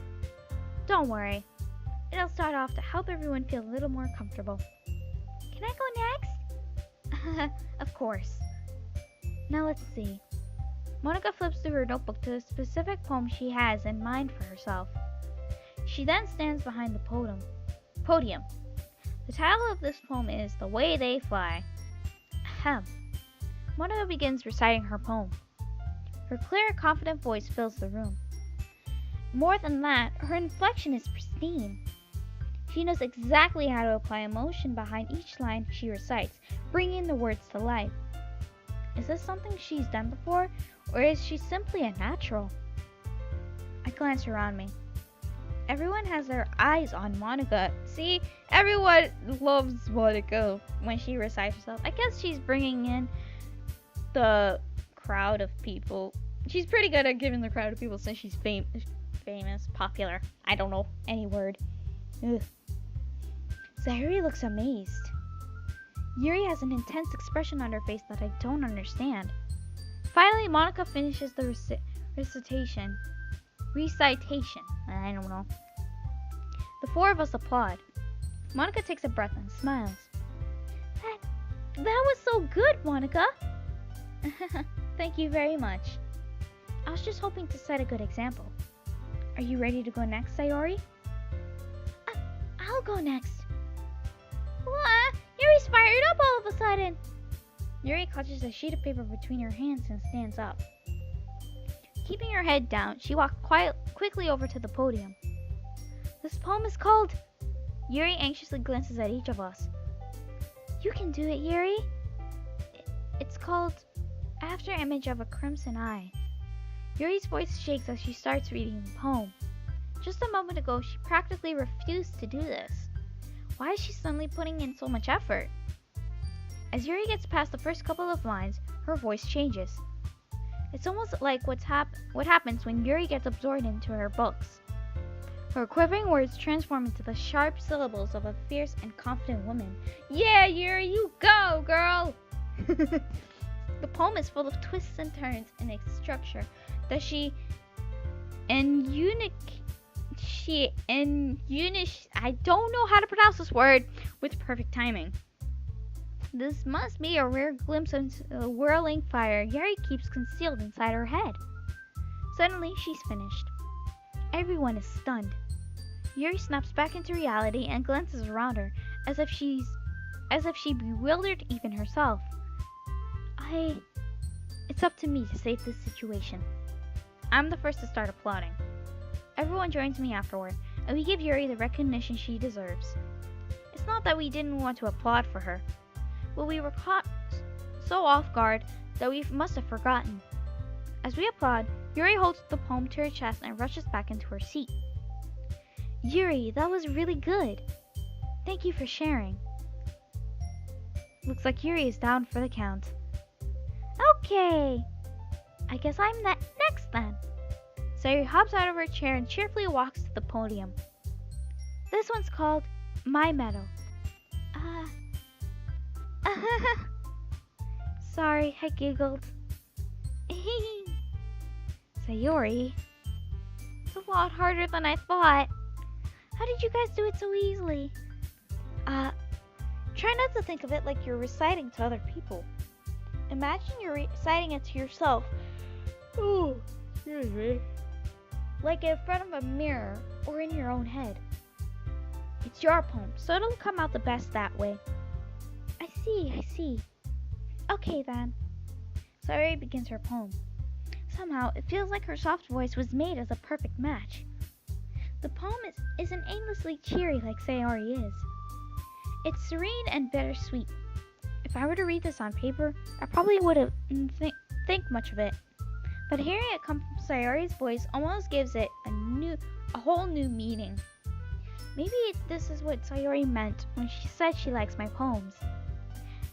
Don't worry. It'll start off to help everyone feel a little more comfortable. Can I go next? Of course. Now let's see. Monika flips through her notebook to the specific poem she has in mind for herself. She then stands behind the podium. The title of this poem is The Way They Fly. Ahem. Monika begins reciting her poem. Her clear, confident voice fills the room. More than that, her inflection is pristine. She knows exactly how to apply emotion behind each line she recites, bringing the words to life. Is this something she's done before, or is she simply a natural? I glance around me. Everyone has their eyes on Monika. See, everyone loves Monika when she recites herself. I guess she's bringing in the crowd of people. She's pretty good at giving the crowd of people since she's famous, popular. I don't know any word. Ugh. Sayori looks amazed. Yuri has an intense expression on her face that I don't understand. Finally, Monika finishes the recitation. I don't know. The four of us applaud. Monika takes a breath and smiles. That was so good, Monika. Thank you very much. I was just hoping to set a good example. Are you ready to go next, Sayori? I'll go next. What? Yuri's fired up all of a sudden. Yuri clutches a sheet of paper between her hands and stands up. Keeping her head down, she walks quickly over to the podium. This poem is called... Yuri anxiously glances at each of us. You can do it, Yuri. It's called After Image of a Crimson Eye. Yuri's voice shakes as she starts reading the poem. Just a moment ago, she practically refused to do this. Why is she suddenly putting in so much effort? As Yuri gets past the first couple of lines, her voice changes. It's almost like what happens when Yuri gets absorbed into her books. Her quivering words transform into the sharp syllables of a fierce and confident woman. Yeah, Yuri, you go, girl! The poem is full of twists and turns in its structure that I don't know how to pronounce this word, with perfect timing. This must be a rare glimpse of a whirling fire Yuri keeps concealed inside her head. Suddenly, she's finished. Everyone is stunned. Yuri snaps back into reality and glances around her, as if she bewildered even herself. It's up to me to save this situation. I'm the first to start applauding. Everyone joins me afterward, and we give Yuri the recognition she deserves. It's not that we didn't want to applaud for her, but we were caught so off guard that we must have forgotten. As we applaud, Yuri holds the poem to her chest and rushes back into her seat. Yuri, that was really good. Thank you for sharing. Looks like Yuri is down for the count. Okay, I guess I'm next then. Sayori hops out of her chair and cheerfully walks to the podium. This one's called My Meadow. Sorry, I giggled. Sayori, it's a lot harder than I thought. How did you guys do it so easily? Try not to think of it like you're reciting to other people. Imagine you're reciting it to yourself. Oh, excuse me. Like in front of a mirror or in your own head. It's your poem, so it'll come out the best that way. I see. Okay then. Sayori begins her poem. Somehow, it feels like her soft voice was made as a perfect match. The poem isn't aimlessly cheery like Sayori is. It's serene and bittersweet. If I were to read this on paper, I probably wouldn't think much of it. But hearing it come from Sayori's voice almost gives it a whole new meaning. Maybe this is what Sayori meant when she said she likes my poems.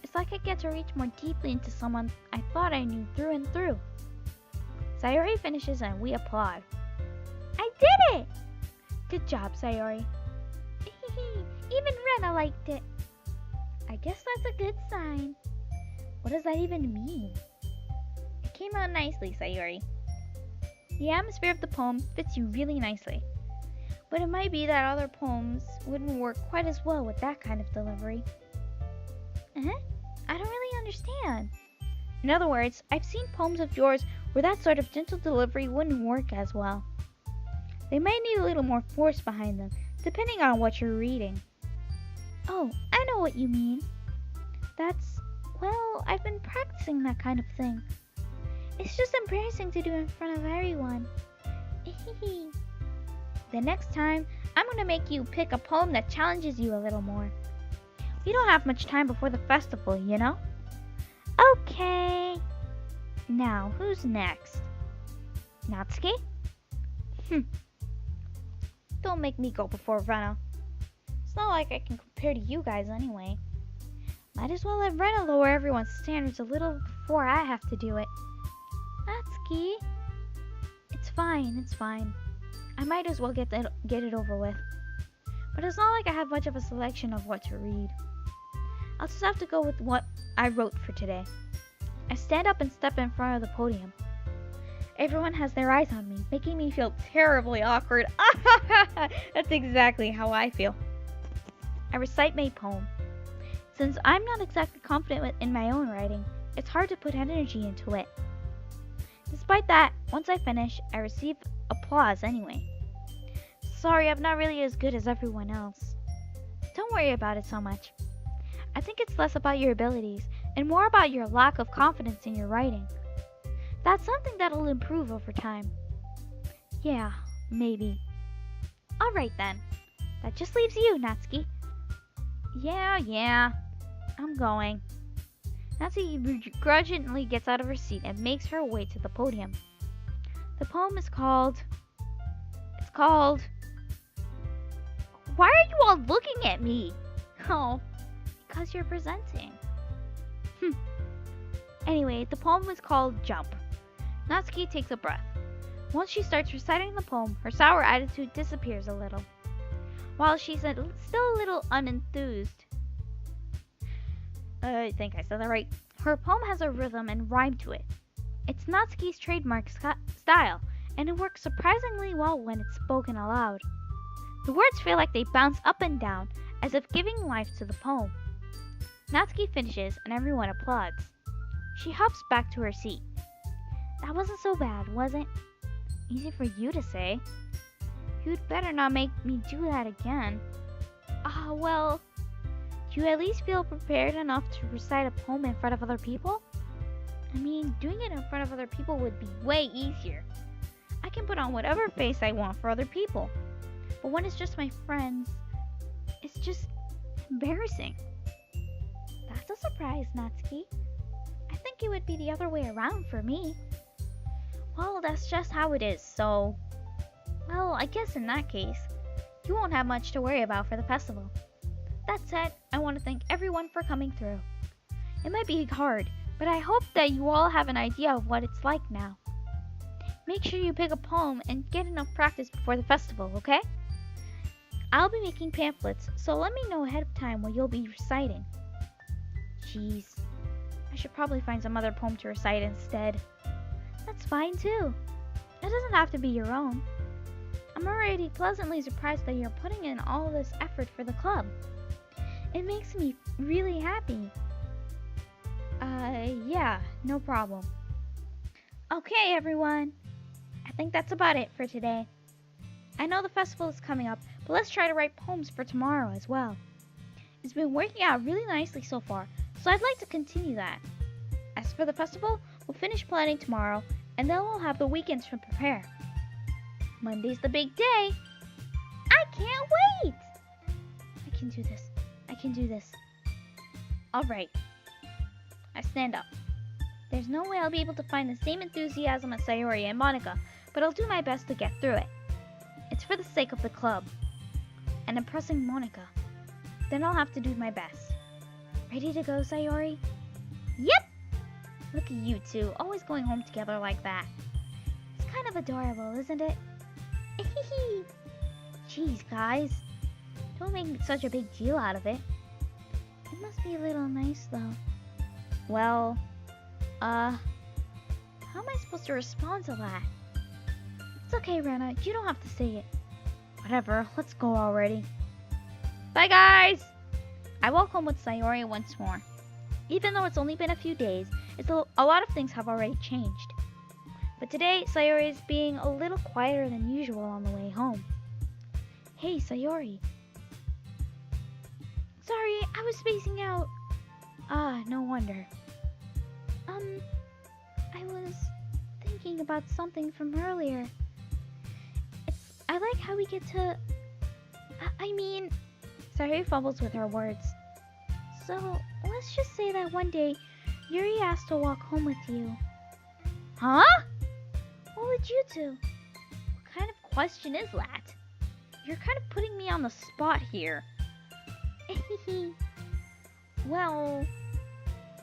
It's like I get to reach more deeply into someone I thought I knew through and through. Sayori finishes and we applaud. I did it! Good job, Sayori. Even Rena liked it. I guess that's a good sign. What does that even mean? It came out nicely, Sayori. The atmosphere of the poem fits you really nicely. But it might be that other poems wouldn't work quite as well with that kind of delivery. I don't really understand. In other words, I've seen poems of yours where that sort of gentle delivery wouldn't work as well. They might need a little more force behind them, depending on what you're reading. Oh, I know what you mean. I've been practicing that kind of thing. It's just embarrassing to do in front of everyone. The next time, I'm going to make you pick a poem that challenges you a little more. We don't have much time before the festival, you know? Okay. Now, who's next? Natsuki? Don't make me go before Rena. It's not like I can compare to you guys anyway. Might as well let Rena lower everyone's standards a little before I have to do it. Natsuki? It's fine. I might as well get it over with. But it's not like I have much of a selection of what to read. I'll just have to go with what I wrote for today. I stand up and step in front of the podium. Everyone has their eyes on me, making me feel terribly awkward. That's exactly how I feel. I recite my poem. Since I'm not exactly confident in my own writing, it's hard to put energy into it. Despite that, once I finish, I receive applause anyway. Sorry, I'm not really as good as everyone else. Don't worry about it so much. I think it's less about your abilities and more about your lack of confidence in your writing. That's something that'll improve over time. Yeah, maybe. Alright then. That just leaves you, Natsuki. Yeah. I'm going. Natsuki begrudgingly gets out of her seat and makes her way to the podium. The poem is called... Why are you all looking at me? Oh, because you're presenting. Anyway, the poem is called Jump. Natsuki takes a breath. Once she starts reciting the poem, her sour attitude disappears a little. While she's still a little unenthused. I think I said that right. Her poem has a rhythm and rhyme to it. It's Natsuki's trademark style, and it works surprisingly well when it's spoken aloud. The words feel like they bounce up and down, as if giving life to the poem. Natsuki finishes and everyone applauds. She hops back to her seat. That wasn't so bad, was it? Easy for you to say. You'd better not make me do that again. Well, do you at least feel prepared enough to recite a poem in front of other people? I mean, doing it in front of other people would be way easier. I can put on whatever face I want for other people. But when it's just my friends, it's just embarrassing. That's a surprise, Natsuki. I think it would be the other way around for me. Well, that's just how it is, so... Well, I guess in that case, you won't have much to worry about for the festival. That said, I want to thank everyone for coming through. It might be hard, but I hope that you all have an idea of what it's like now. Make sure you pick a poem and get enough practice before the festival, okay? I'll be making pamphlets, so let me know ahead of time what you'll be reciting. Jeez, I should probably find some other poem to recite instead. That's fine too. It doesn't have to be your own. I'm already pleasantly surprised that you're putting in all this effort for the club. It makes me really happy. Yeah, no problem. Okay, everyone. I think that's about it for today. I know the festival is coming up, but let's try to write poems for tomorrow as well. It's been working out really nicely so far, so I'd like to continue that. As for the festival, we'll finish planning tomorrow, and then we'll have the weekends to prepare. Monday's the big day. I can't wait! I can do this. I can do this. Alright. I stand up. There's no way I'll be able to find the same enthusiasm as Sayori and Monika, but I'll do my best to get through it. It's for the sake of the club. And impressing Monika. Then I'll have to do my best. Ready to go, Sayori? Yep! Look at you two, always going home together like that. It's kind of adorable, isn't it? Jeez, guys. Don't make such a big deal out of it. It must be a little nice, though. Well, how am I supposed to respond to that? It's okay, Rena. You don't have to say it. Whatever. Let's go already. Bye, guys! I walk home with Sayori once more. Even though it's only been a few days, a lot of things have already changed. But today, Sayori is being a little quieter than usual on the way home. Hey, Sayori. Sorry, I was spacing out. No wonder. I was thinking about something from earlier. I like how we get to... Sayori fumbles with her words. So, let's just say that one day, Yuri asked to walk home with you. Huh? What would you do? What kind of question is that? You're kind of putting me on the spot here. Well...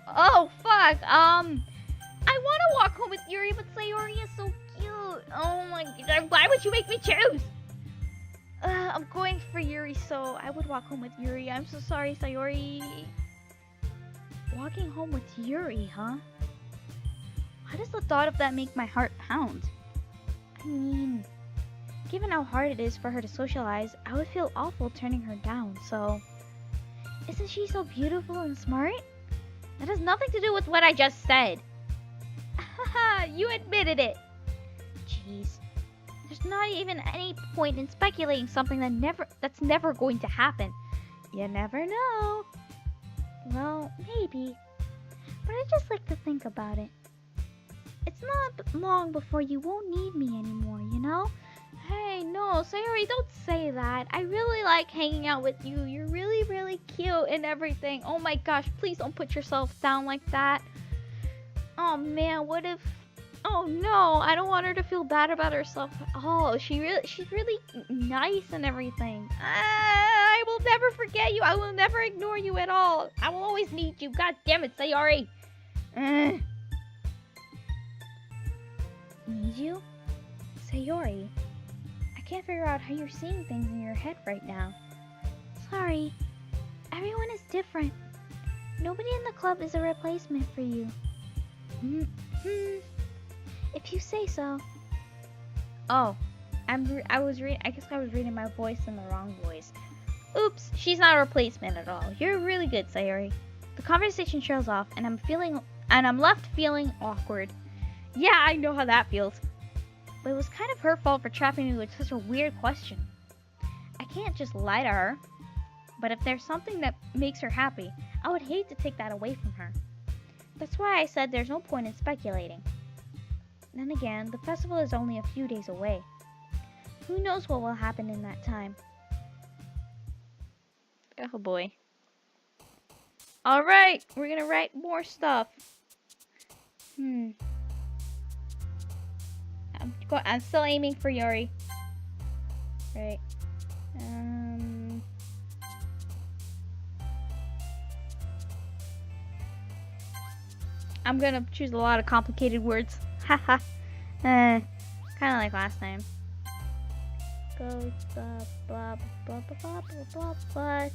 Oh, fuck! I want to walk home with Yuri, but Sayori is so cute. Oh my god, why would you make me choose? I'm going for Yuri, so I would walk home with Yuri. I'm so sorry, Sayori. Walking home with Yuri, huh? Why does the thought of that make my heart pound? I mean, given how hard it is for her to socialize, I would feel awful turning her down, so... Isn't she so beautiful and smart? That has nothing to do with what I just said. Haha, you admitted it. Jeez. There's not even any point in speculating something that's never going to happen. You never know. Well, maybe. But I just like to think about it. It's not long before you won't need me anymore, you know? Hey, no, Sayori, don't say that. I really like hanging out with you. You're really, really cute and everything. Oh my gosh, please don't put yourself down like that. Oh man, what if... Oh no, I don't want her to feel bad about herself at all. She's really nice and everything. I will never forget you. I will never ignore you at all. I will always need you. God damn it, Sayori. Need you? Sayori. I can't figure out how you're seeing things in your head right now. Sorry. Everyone is different. Nobody in the club is a replacement for you. If you say so. Oh, I guess I was reading my voice in the wrong voice. Oops, she's not a replacement at all. You're really good, Sayori. The conversation trails off, and I'm left feeling awkward. Yeah, I know how that feels. But it was kind of her fault for trapping me with such a weird question. I can't just lie to her. But if there's something that makes her happy, I would hate to take that away from her. That's why I said there's no point in speculating. Then again, the festival is only a few days away. Who knows what will happen in that time? Oh boy. Alright, we're gonna write more stuff. I'm still aiming for Yuri. Right. I'm gonna choose a lot of complicated words. Haha. Kinda like last time. Goes blah blah blah blah blah blah blah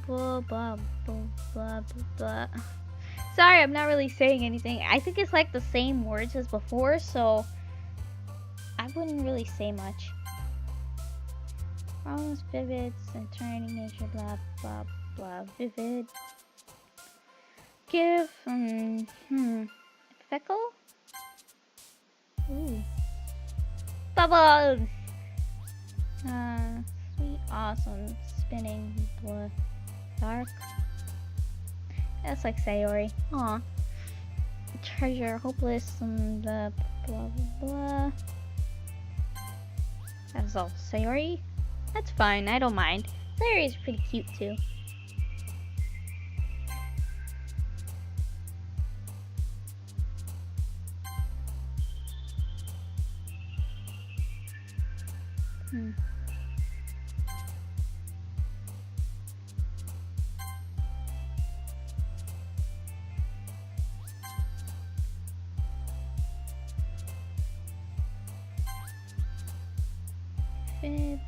blah blah blah blah. Sorry, I'm not really saying anything. I think it's like the same words as before, so I wouldn't really say much. Problems, vivids, and turning nature, blah blah blah. Vivid. Give, Fickle? Ooh. Bubbles! Sweet, awesome, spinning, blah, dark. That's like Sayori. Aw. Treasure, hopeless, and blah blah blah. That's all. Sayori? That's fine, I don't mind. Sayori is pretty cute too.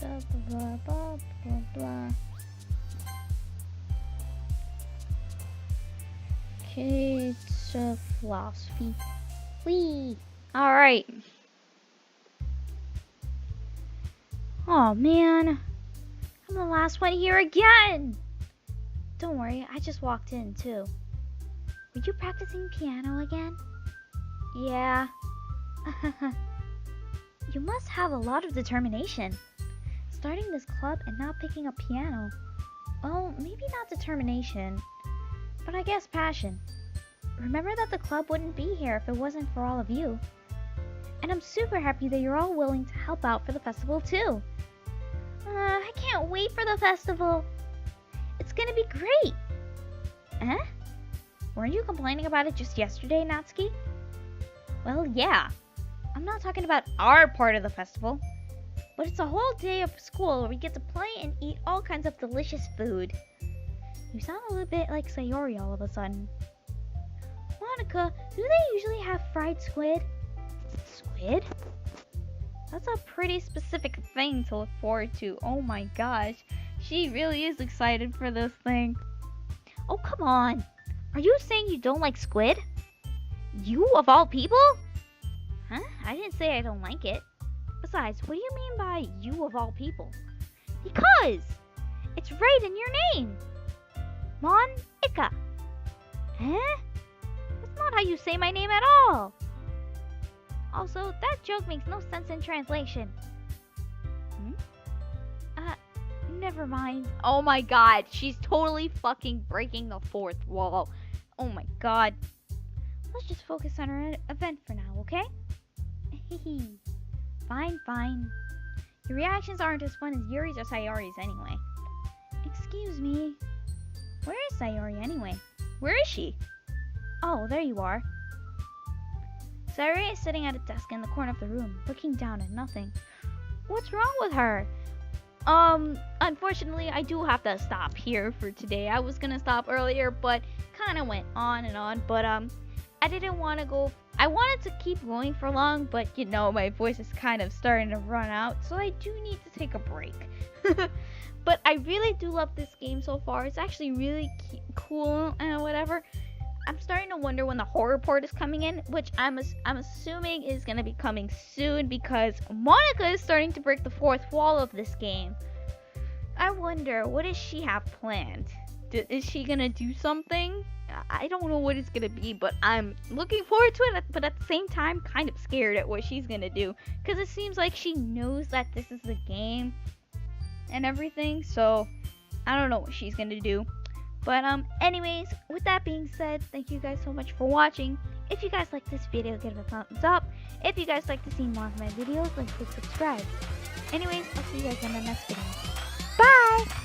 Blah blah blah blah blah. Kids of philosophy. Whee! Alright. Oh man. I'm the last one here again! Don't worry, I just walked in too. Were you practicing piano again? Yeah. You must have a lot of determination. Starting this club and not picking up piano. Well, maybe not determination, but I guess passion. Remember that the club wouldn't be here if it wasn't for all of you. And I'm super happy that you're all willing to help out for the festival too. I can't wait for the festival. It's gonna be great. Eh? Weren't you complaining about it just yesterday, Natsuki? Well, yeah. I'm not talking about our part of the festival. But it's a whole day of school where we get to play and eat all kinds of delicious food. You sound a little bit like Sayori all of a sudden. Monika, do they usually have fried squid? Squid? That's a pretty specific thing to look forward to. Oh my gosh. She really is excited for this thing. Oh, come on. Are you saying you don't like squid? You of all people? Huh? I didn't say I don't like it. Besides, what do you mean by you of all people? Because it's right in your name. Monika. Huh? That's not how you say my name at all. Also, that joke makes no sense in translation. Never mind. Oh my god, she's totally fucking breaking the fourth wall. Oh my god. Let's just focus on our event for now, okay? Fine, fine. Your reactions aren't as fun as Yuri's or Sayori's anyway. Excuse me. Where is Sayori anyway? Where is she? Oh, there you are. Sayori is sitting at a desk in the corner of the room, looking down at nothing. What's wrong with her? Unfortunately, I do have to stop here for today. I was gonna stop earlier, but kind of went on and on. But, I didn't want to go. I wanted to keep going for long, but you know, my voice is kind of starting to run out, so I do need to take a break. But I really do love this game so far. It's actually really cool and whatever. I'm starting to wonder when the horror part is coming in, which I'm assuming is gonna be coming soon because Monika is starting to break the fourth wall of this game. I wonder, what does she have planned? Is she gonna do something? I don't know what it's gonna be, but I'm looking forward to it. But at the same time, kind of scared at what she's gonna do, because it seems like she knows that this is the game and everything. So I don't know what she's gonna do. But anyways, with that being said, thank you guys so much for watching. If you guys like this video, give it a thumbs up. If you guys like to see more of my videos, then click subscribe. Anyways, I'll see you guys in the next video. Bye!